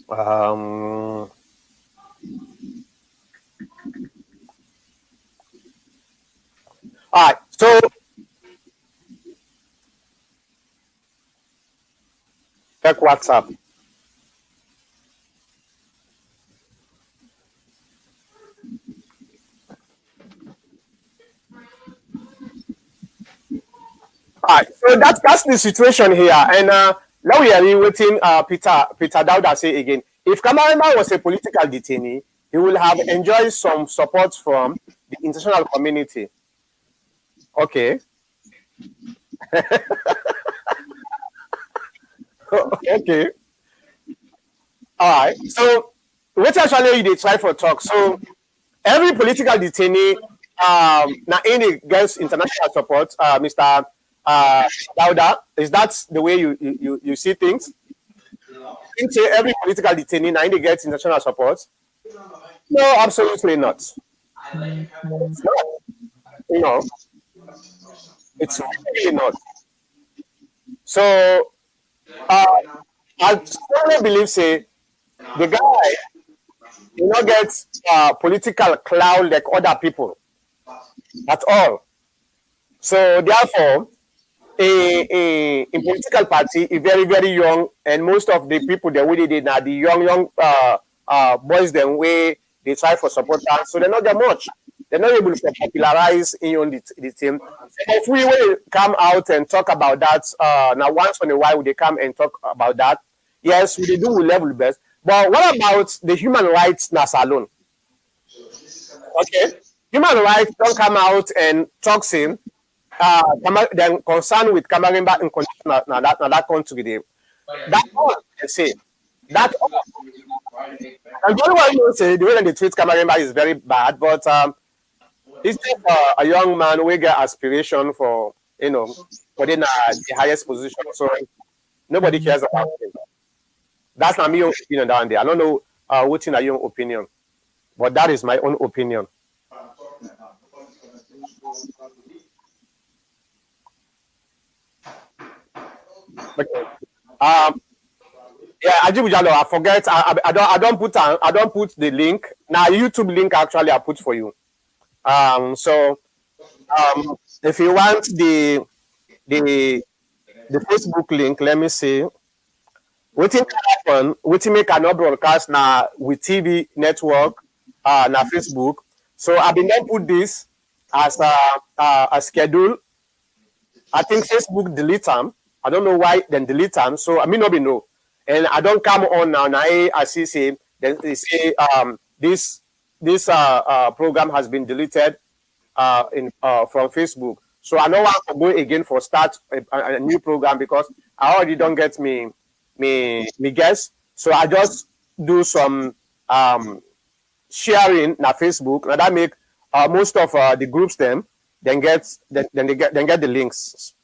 All right, so check WhatsApp. All right, so that's the situation here, and now we are waiting. Peter Dauda say again. If Kamaremba was a political detainee, he will have enjoyed some support from the international community. Okay. Okay. All right. So what actually they try for talk. So every political detainee now in gets international support, Mr. Dauda. Is that the way you see things? You say every political detainee now in gets international support? No, absolutely not. It's not. No, it's really not. So I strongly believe say the guy you not get political clout like other people at all. So therefore, a political party is very young, and most of the people that we did now the young boys them way they try for support, so they're not that much. They're not able to popularize in on the team. If we will come out and talk about that, now once in a while they come and talk about that. Yes, we do with level best. But what about the human rights NASA alone? Okay, human rights don't come out and talk saying then concerned with Kamaremba in condition that country. That all I say. That all. And the only one who say the way that they treat Kamaremba is very bad, but he's just a young man who get aspiration for for the highest position. So nobody cares about him. That's not my own opinion down there. I don't know what's in your opinion, but that is my own opinion. Okay. Yeah, Ajibujalo, I forget. I don't put the link. Now YouTube link actually I put for you. So if you want the Facebook link, let me see. What happen? What make cannot broadcast now with TV network na Facebook. So I've been done put this as a schedule. I think Facebook delete them. I don't know why then delete them. So I may not be know. And I don't come on now. Now I see then they say this program has been deleted. from Facebook. So I don't want to go again for start a new program because I already don't get me guess. So I just do some sharing na Facebook. Now that make most of the groups then get the links.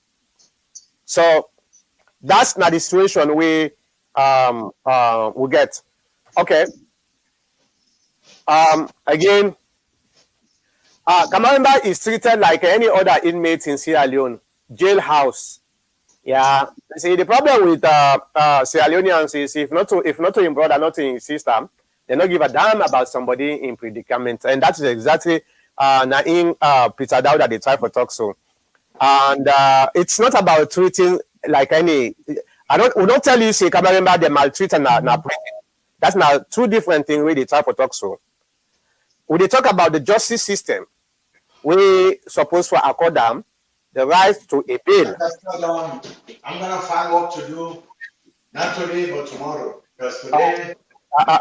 So that's not the situation we get. Okay. Again, Kamaraimba is treated like any other inmate in Sierra Leone, jailhouse. Yeah. See, the problem with Sierra Leoneans is if not to him brother, not to his sister, they don't give a damn about somebody in predicament, and that is exactly Naim Peter Dawda they try for talk so. And it's not about treating like any. We don't tell you say Kamaraimba they maltreat and that's now two different things we they try for talk so. When they talk about the justice system, we supposed to accord them the right to a bail. I'm gonna find what to do, not today but tomorrow. Because today.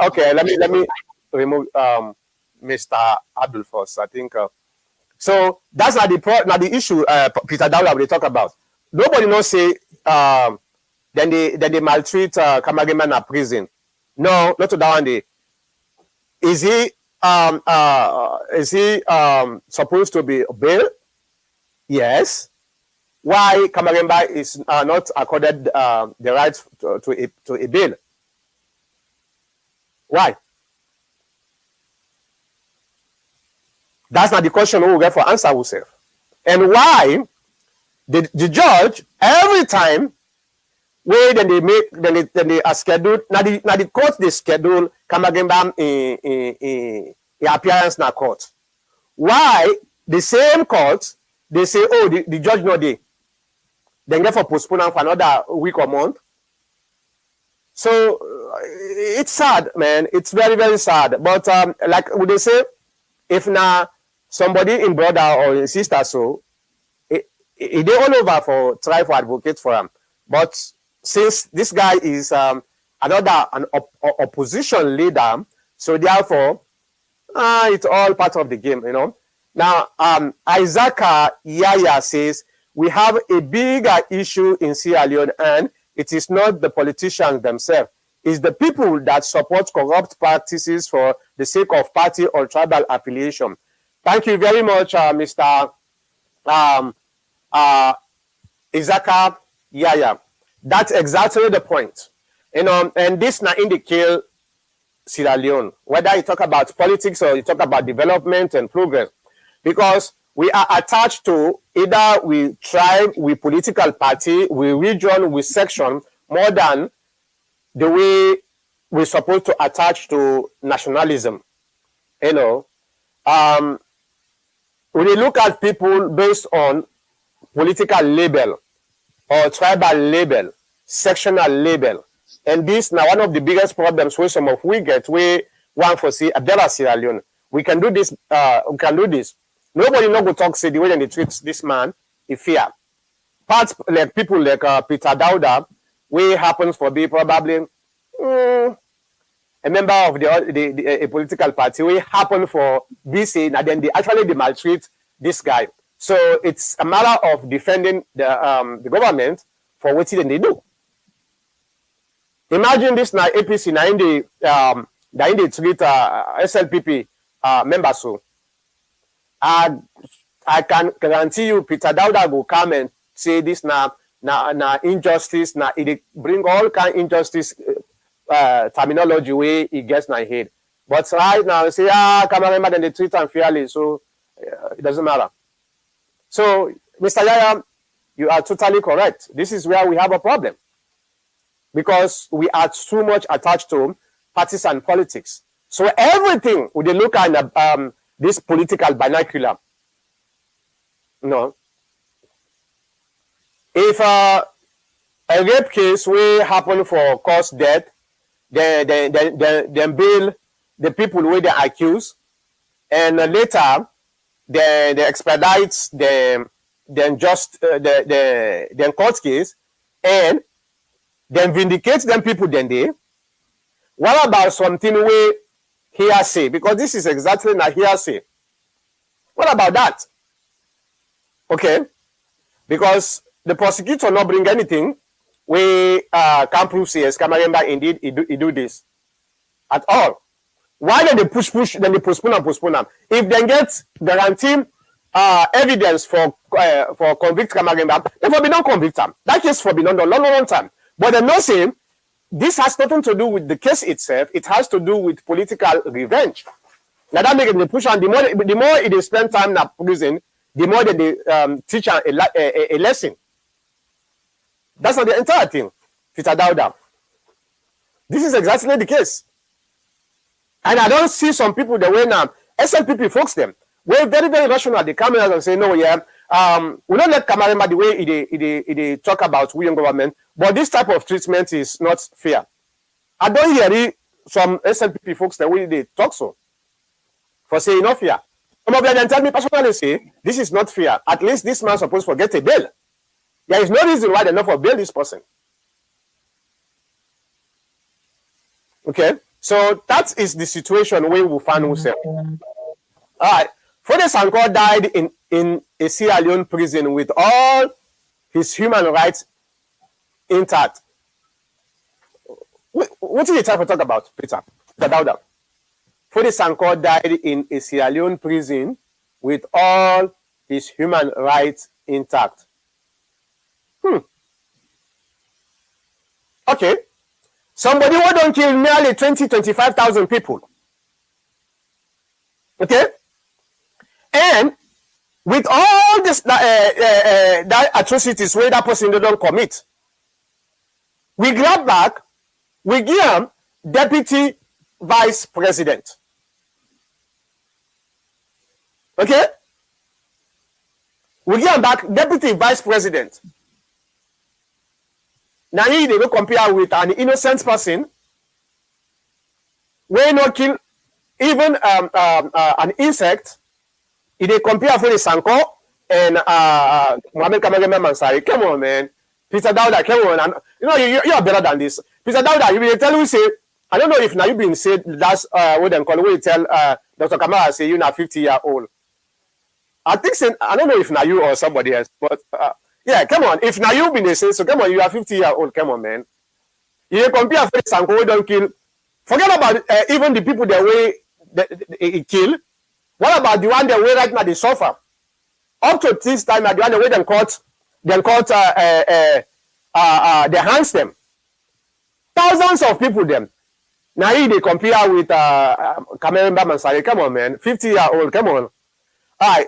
Okay, let me remove Mr. Abdul first. I think so. That's not the issue. Peter Dawda they talk about. Nobody knows say then they maltreat Kamaraimba in a prison. No, not to that one day. Is he supposed to be bail? Yes. Why Kamaraimba is not accorded the right to a bail? Why? That's not the question we will get for answer ourselves. And why the judge every time where then they are scheduled now the court they schedule Kamaraimba in appearance na court. Why the same court they say oh the judge no day. Then get for postpone for another week or month. So it's sad, man. It's very, very sad. But like would they say, if now somebody in brother or in sister, so they all over for try for advocate for him. But since this guy is an opposition leader, so therefore it's all part of the game, you know. Now Isaac Yaya says we have a bigger issue in Sierra Leone, and it is not the politicians themselves. It's the people that support corrupt practices for the sake of party or tribal affiliation. Thank you very much, Mr. Isaka Yaya. That's exactly the point. You know, and this now indicate Sierra Leone, whether you talk about politics or you talk about development and progress, because we are attached to either we tribe, we political party, we region, we section, more than the way we're supposed to attach to nationalism. You know, when you look at people based on political label or tribal label, sectional label, and this now one of the biggest problems where some of we get, we want for see a better Sierra Leone. We can do this, we can do this. Nobody not go talk say the way they treat this man in fear. Parts like people like Peter Dawda, we happens for be probably a member of a political party. We happen for BC, and then they maltreat this guy. So it's a matter of defending the government for what they do. Imagine this now APC now in the treat SLPP members so. I can guarantee you Peter Dawda will come and say this now injustice, now it bring all kind of injustice terminology way it gets my head. But right now say Kamaraimba then they treat them fairly, so it doesn't matter. So Mr. Yaya, you are totally correct. This is where we have a problem. Because we are too much attached to parties and politics. So everything we look at this political binocular. No. If a rape case will happen for cause death, then bail the people where they accuse, and later they expedite the court case, and then vindicate them people then they. What about something where hearsay? Because this is exactly not hearsay. What about that? Okay, because the prosecutor not bring anything, we can't prove CS Kamaremba indeed he do this at all. Why then they push, then they postpone them? If they get guarantee evidence for convict Kamaremba, then for be not convict him. That case for be not done long time. But they not saying this has nothing to do with the case itself. It has to do with political revenge. Now that makes the push, and the more it spend time in prison, the more that they teach a lesson. That's not the entire thing, Peter Dauda. This is exactly the case. And I don't see some people the way now, SLPP folks them, we're very, very rational. They come out and say, no, yeah, we don't let Kamaremba the way they talk about we in government, but this type of treatment is not fair. I don't hear some SLPP folks the way they talk so. For saying not fair. Some of them tell me personally say, this is not fair. At least this man supposed to get a bail. There is no reason why they're not for bail this person. Okay? So that is the situation where we find ourselves. All right. Fode Sanko died in a Sierra Leone prison with all his human rights intact. What did you try to talk about, Peter? Dauda? Fode Sanko died in a Sierra Leone prison with all his human rights intact. Okay. Somebody who don't kill nearly 25,000 people. Okay? And with all this that atrocities where that person don't commit, we grab back, we give him deputy vice president. Okay? We give him back deputy vice president. Now he they go compare with an innocent person where not kill even an insect. If they compare Fode Sanko and Mohamed Kamaremba Mansari, come on, man. Peter Dauda, come on. And, you know, you are better than this. Peter Dauda, you will tell me, say, I don't know if now you been said that's what they call, we tell Dr. Kamara, say, you're not 50-year-old. I think, I don't know if now you or somebody else, but yeah, come on. If now you've been saying, so come on, you are 50-year-old, come on, man. You compare Fode Sanko, we don't kill. Forget about even the people that way kill. What about the one that way right now they suffer? Up to this time, the one that way they hands them. Thousands of people them. Now they compare with Kamaremba Mansari. Come on, man. 50-year-old, come on. All right.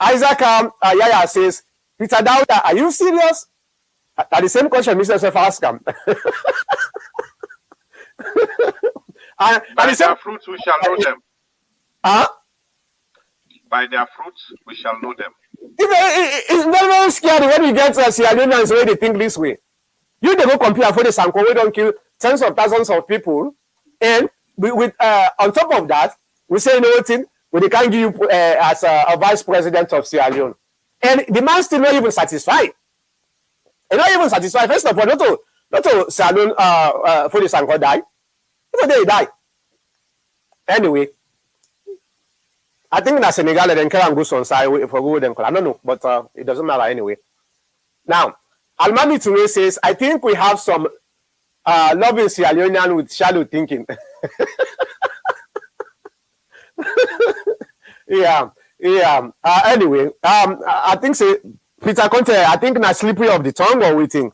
Isaac Yaya says, Peter Dauda, are you serious? At the same question, Mr. Sef asked him. By their fruits we shall know them. By their fruits we shall know them. It's very, very scary when you get Sierra Leoneans where they think this way. You they go compare Fode Sanko, we don't kill tens of thousands of people, and with on top of that, we say nothing. We can't give you as a vice president of Sierra Leone, and the man still not even satisfied. And not even satisfied. First of all, not to Sierra Leone Fode Sanko die. Before they die. Anyway, I think in Senegal then can go on side for good and I don't know, but it doesn't matter anyway. Now, Almami Toure says, I think we have some loving Sierra Leonean with shallow thinking. Yeah. Anyway, I think say Peter Conte, I think not slippery of the tongue or waiting.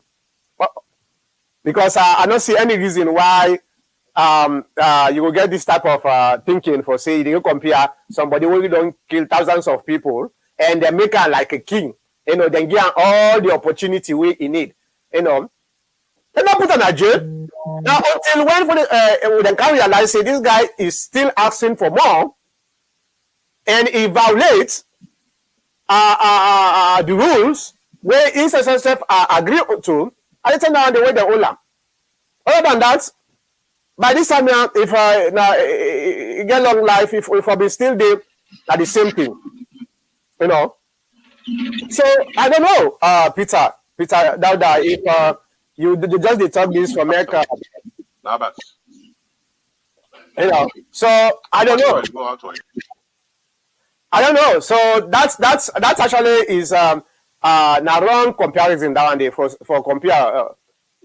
Because I don't see any reason why you will get this type of thinking for say you compare somebody who don't kill thousands of people and they make her like a king, you know, then give her all the opportunity we need, you know. They not put on a jail. Now until when they can realize say this guy is still asking for more and he violates the rules where SSSF agree to, I turn down the way they hold him. Other than that, by this time, if I get long life, if I be still there, at the same thing, you know. So I don't know, Peter Dauda, if you just talk this from America, you know. So I don't know. I don't know. So that's actually is na wrong comparison that one day for compare.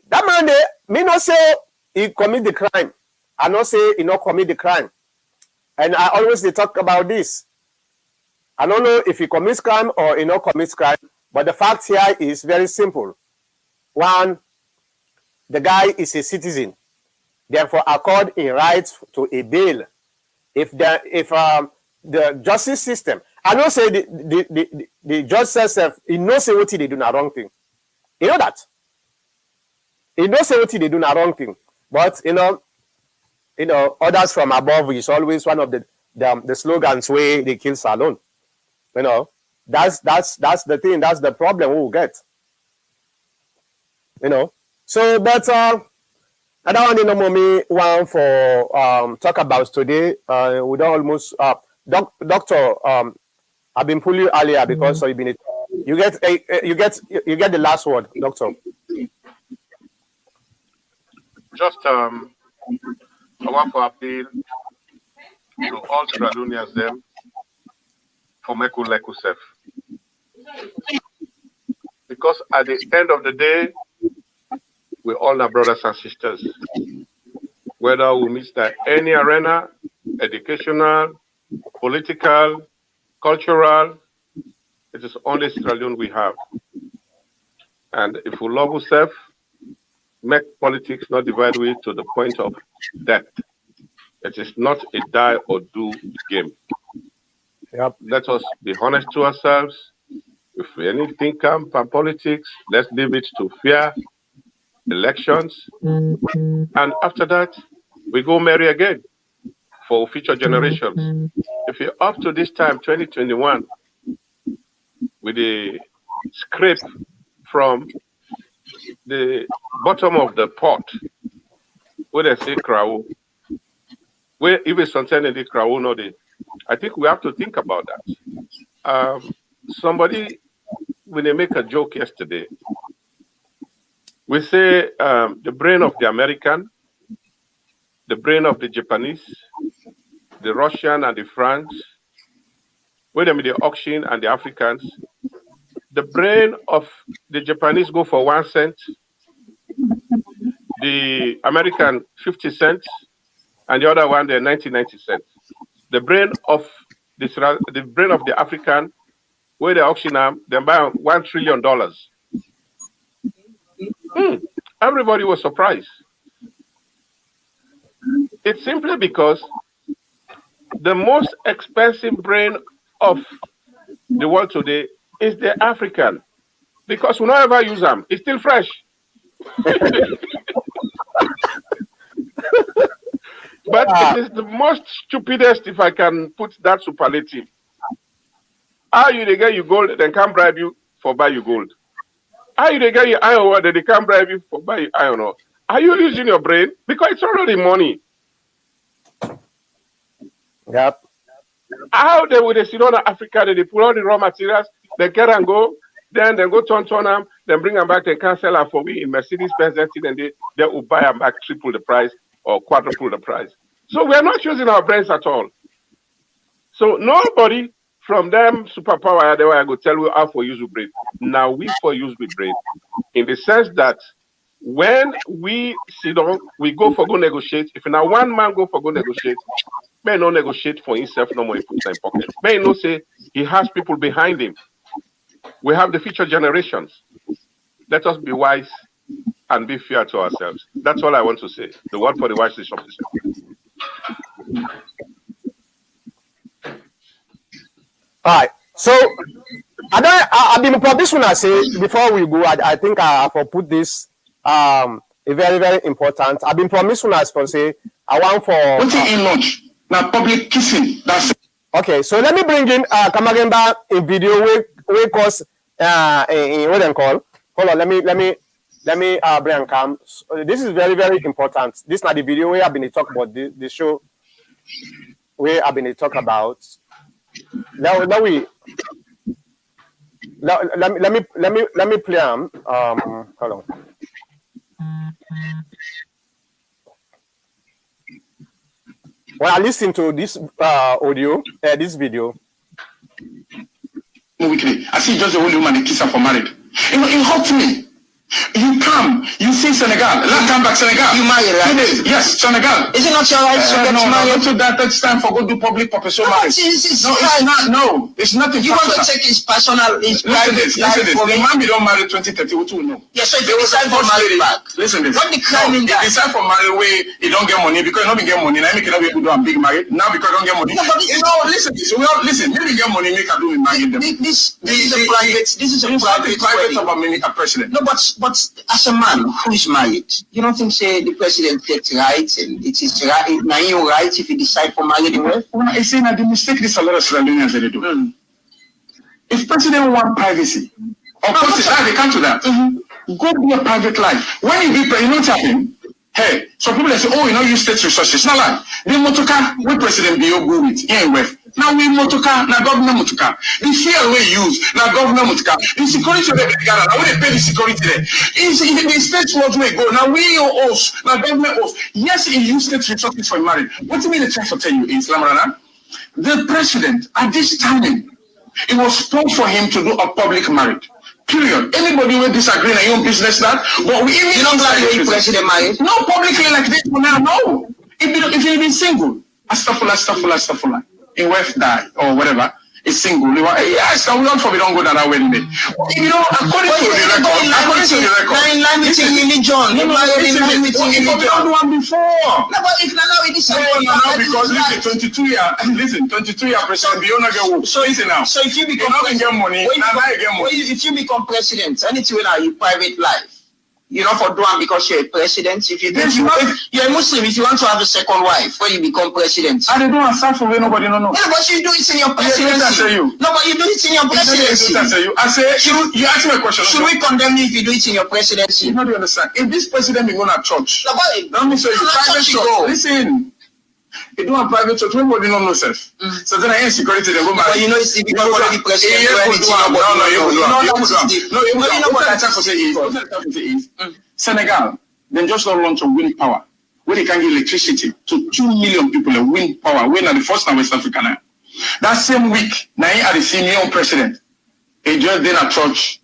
That man dey me not say he commit the crime. I not say he not commit the crime. And I always they talk about this. I don't know if he commits crime or he not commits crime, but the fact here is very simple. One, the guy is a citizen, therefore accord in rights to a bail. If the justice system, I don't say the judge says he knows what they do not wrong thing. You know that. He knows what they do not wrong thing. But you know, others from above is always one of the slogans where they kill Salon. You know, that's the thing, that's the problem we will get. You know. So but I don't want to know me one for talk about today. We don't almost doctor I've been pulling you earlier because so you get the last word, doctor. Just I want to appeal to all Sierra Leoneans them for Meku Leku Sef. Because at the end of the day, we're all our brothers and sisters. Whether we meet at any arena, educational, political, cultural, it is only Sierra Leone we have. And if we love ourselves, make politics not divide we to the point of death. It is not a die or do game. Yep. Let us be honest to ourselves. If anything comes from politics, let's leave it to fair elections. And after that, we go marry again for future generations. If you're up to this time, 2021, with the scrape from the bottom of the pot, where they say crow, where even sometimes they crow, no, I think we have to think about that. Somebody, when they make a joke yesterday, we say the brain of the American, the brain of the Japanese, the Russian and the French, where they the auction and the Africans, the brain of the Japanese go for 1 cent, the American 50 cents, and the other one they're 90 cents. The brain of the African, where they auction them, they buy $1 trillion. Everybody was surprised. It's simply because the most expensive brain of the world today is the African, because we never use them. It's still fresh. But it is the most stupidest, if I can put that superlative. How you they get you gold, then can't bribe you for buy you gold. How you they get you iron ore, then they can't bribe you for buy you iron ore. Are you using your brain? Because it's already money. Yep. How they would sit on Africa, they pull all the raw materials, they get and go, then they go turn them, then bring them back, they can't sell them for me in Mercedes Benz, and they will buy them back triple the price or quadruple the price. So we're not using our brains at all. So nobody from them superpower, they will go tell you how for use with brain. Now we for use with brain, in the sense that when we sit down, we go negotiate. If now one man go negotiate, may not negotiate for himself no more, he puts in pocket. May not say he has people behind him. We have the future generations. Let us be wise and be fair to ourselves. That's all I want to say. The word for the wise is officer. All right. So I've been for this one. I say before we go, I think I have put this a very, very important. I've been promised one as for say I want for in launch now public kissing. That's okay. So let me bring in Kamagemba in video we cause in what they call. Hold on, let me bring Cam. So this is very, very important. This is not the video we have been talk about the show we have been talk about. Let me play hold on. When I listen to this audio, this video, weekly. I see just the only woman they kiss her for married. You know, it hurt me. You come, you see Senegal. Last time back Senegal. You married, right? Yes, Senegal. Is it not your right to get married? No, that's time for go do public purpose. No, marriage. it's No, it's not. No, it's nothing. You want to take his personal, his private life for the me? man be don't marry 2030. What do you know? Yes, so if you decide for marriage back. Listen, this. What the crime in that? If decide for marriage where you don't get money because you don't get money, now make it not be able to do a big marriage. Now because you don't get money. No, but you know, listen, this. We all listen. Maybe you get money, make a do with marriage them. This is a private. This is a private about me, a president. No, but as a man who is married, you don't think say the president gets rights and it is right, now your rights if you decide for marriage? Well, I say now the mistake this a lot of Sierra Leoneans they do. If president want privacy, of course they can't do that. Go be a private life. When you be, you know what's happening? Hey, some people they say, oh, you know, use state resources. Not like the motoka we president be go with anyway. Now we motoka, now government motoka. The fuel we use, now government motoka. The security they be Ghana, now we they pay the security there. It's the state roads we go. Now we host, now government host. Yes, he use state resources for marriage. What do you mean the try to tell you is Lamarana? The president at this time, it was planned for him to do a public marriage. Period. Anybody will disagree on your own business that, but we even you don't like the president married? No, publicly like this for now, no. If you've been single, astagfirullah, in wife die or whatever, is single. Yes, we don't forbid don't go down that wedding day. You know, according to the record, in line with religion. You married in line with religion. We don't do one before. No, but if now it is because listen, 22 year president, you don't get work. So listen now. So if you become president, if you become president, anything now your private life. You know, for doing because you're a president. If you're a Muslim, if you want to have a second wife, when you become president. And they don't answer for where nobody don't know. Yeah, but you do it in your presidency. No, but you do it in your presidency. I say, you ask me a question. Should we condemn you if you do it in your presidency? You don't understand. If this president be going to church, no, but let me say you private church. Listen. You don't have private church, nobody don't know self. So then I ain't security, they go back. But you know, it's because for the president, Senegal, then just don't launch a wind power, where they can give electricity to 2 million people, a wind power, when are the first in West Africa now. That same week, now at the senior president, he just did a church,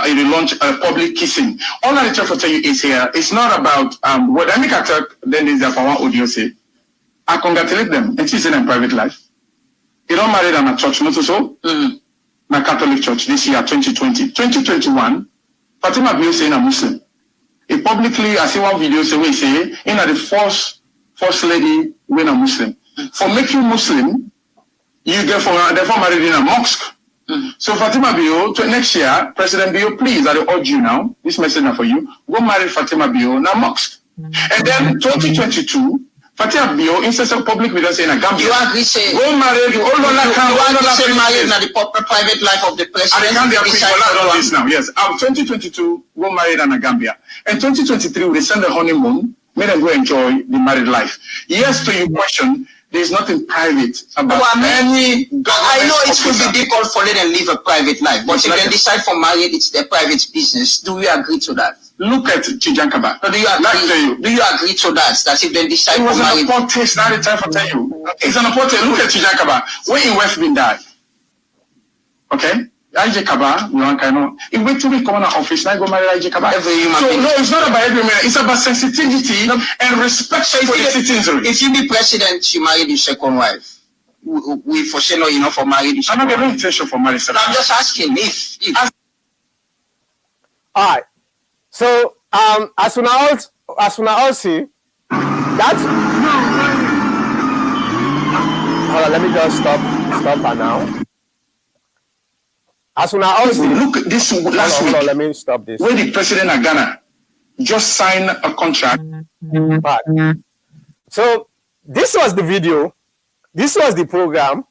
he launched a public kissing. All I try to tell you is here, it's not about, what I make a talk, then there's a power audio say. I congratulate them. It is in a private life. You don't marry them at church, not so? My Catholic church this year, 2020. 2021, Fatima Bio saying a Muslim. He publicly, I see one video say, we say, in the first lady when a Muslim. For making Muslim, you get therefore married in a mosque. So Fatima Bio, next year, President Bio, please, I urge you now, this message now for you, go marry Fatima Bio in a mosque. And then 2022, Fatia Bio, instead of public, we don't say in a Gambia. You agree, say, go married, you all married in the private life of the president. I can't this now, yes. 2022, go married in a Gambia. And 2023, we send a honeymoon, make them go enjoy the married life. Yes, to your question, there's nothing private about any government. I know it could be difficult for them to live a private life, but if they decide for marriage, it's their private business. Do we agree to that? Look at Chijankaba. So do you agree to that? That if they decide it was for marriage, an apport test, not the time for tell you. It's an apport test. Look at Chijankaba. When in West Bin died. Okay? IJ Kaba, we want kind of. If we to become an office, now go marry IJ Kaba. So no, it's not about every man. It's about sensitivity and respect for the citizenry. If you be president, you marry the second wife. We for sure know, for marriage. I'm not getting intention for marriage. I'm just asking if. All right. So as we all see, that's. Hold on, let me just stop her now. As we all see, look at this last week. Hold on, let me stop this. When the president of Ghana just signed a contract. Right. So this was the video. This was the program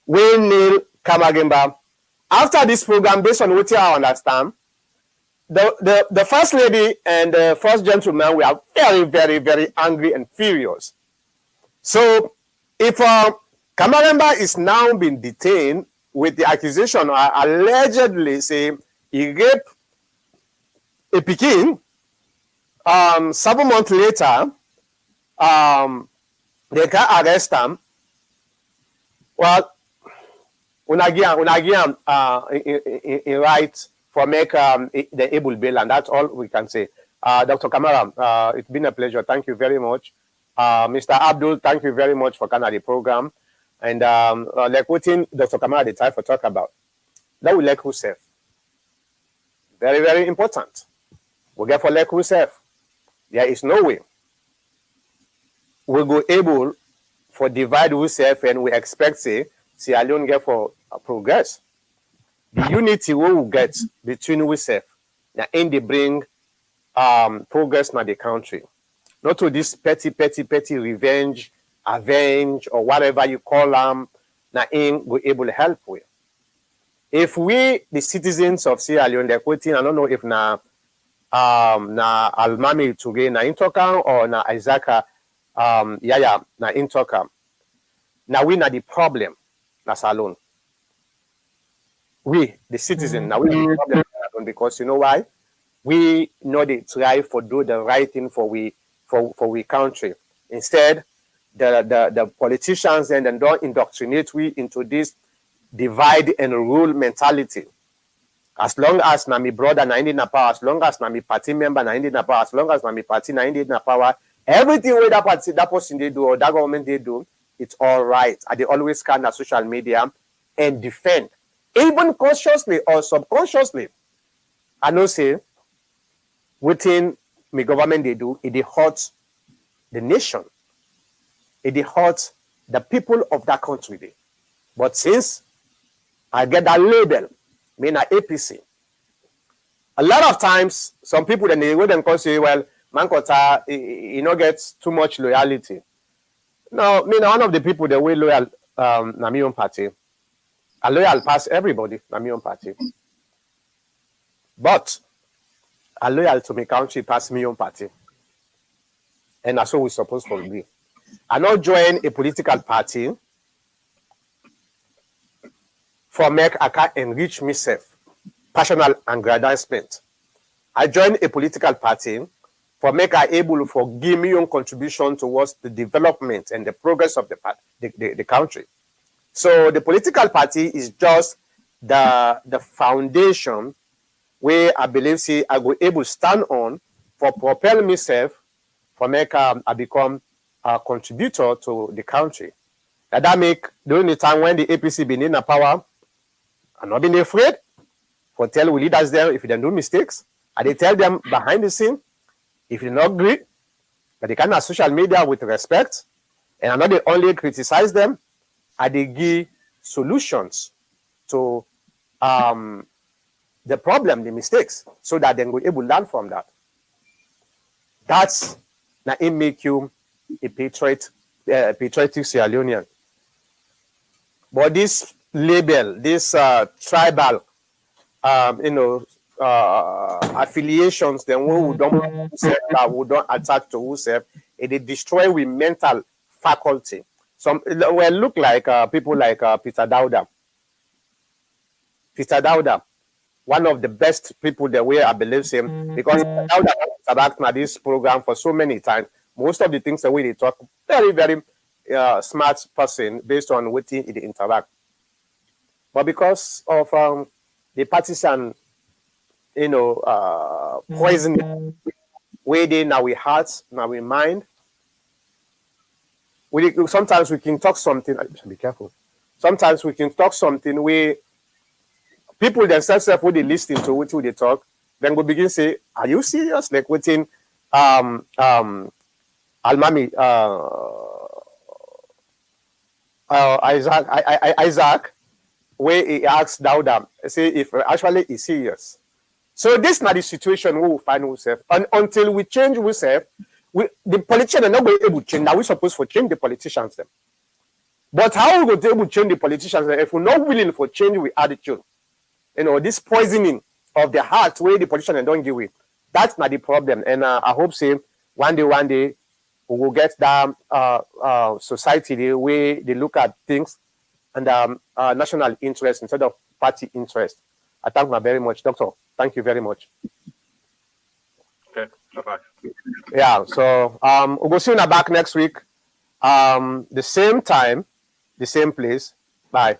when Neil Kamagemba. After this program, based on what I understand, the first lady and the first gentleman were very, very, very angry and furious. So if Kamagemba is now being detained with the accusation, allegedly say he raped a Pekin, 7 months later, they can arrest him. Well, Unagian in right for make the able bill, and that's all we can say. Dr. Kamara, it's been a pleasure. Thank you very much. Mr. Abdul, thank you very much for the program. And like what Dr. Kamara the time for talk about, that we like who serve. Very, very important. We get for like who serve. There is no way we go able for divide who serve, and we expect say Sierra Leone get for progress. The unity we will get between we serve, and they bring progress in the country. Not to this petty revenge, avenge, or whatever you call them, we're able to help with. If we, the citizens of Sierra Leone, they're quoting, I don't know if na Almami Tuge na Intoka or na Isaac Yaya na Intoka. Now we na the problem, na Salon. We, the citizen, now we the problem because you know why? We know they try for do the right thing for we country. Instead, the politicians then don't indoctrinate we into this divide and rule mentality. As long as na my brother na in power, as long as na my party member na in power, as long as na my party na in power, everything where that party, that person they do or that government they do, it's all right. And they always scan the social media and defend, even consciously or subconsciously. I know say within my government they do, it hurts the nation. It hurts the people of that country. But since I get that label, mean a APC, a lot of times some people then they go and call say, well, Mankota, you know, gets too much loyalty. No, me one of the people that way loyal na my own party. A loyal pass everybody na my own party. But a loyal to my country pass my own party. And that's what we're supposed to be. I not join a political party for make I can enrich myself, personal aggrandizement. I join a political party for make I able for give me own contribution towards the development and the progress of the country. So the political party is just the foundation where I believe see I go able to stand on for propel myself for make I become a contributor to the country. That make during the time when the APC been in power, I'm not being afraid for tell we leaders there if they do mistakes. And they tell them behind the scene, if you not agree, but they can have social media with respect, and I'm not the only criticize them, and they give solutions to the problem, the mistakes, so that then we're able to learn from that. That's now it make you a patriotic Sierra Leonean. But this label, this tribal, affiliations, then we don't attack to whoself, it destroy with mental faculty. Some well look like people like Peter Dauda. Peter Dauda, one of the best people that way I believe him, because Dauda interact with this program for so many times. Most of the things that we they talk, very, very smart person based on what he interact. But because of the partisan, poisoning, where they now we hearts, now we mind. Sometimes we can talk something. Be careful. Sometimes we can talk something where people themselves, when they listen to what they talk, then we begin to say, "Are you serious?" Like within Almami Isaac, where he asks Dauda, say if actually is serious. So this is not the situation we will find ourselves. And until we change ourselves, the politicians are not going to be able to change. Now we're supposed to change the politicians them. But how are we going to be able to change the politicians if we're not willing for change with attitude? This poisoning of the heart where the politicians don't give it. That's not the problem. And I hope say one day we will get that society where they look at things and national interest instead of party interest. I thank you very much, Doctor. Thank you very much. Okay, bye-bye. Yeah, so we'll see you back next week. The same time, the same place. Bye.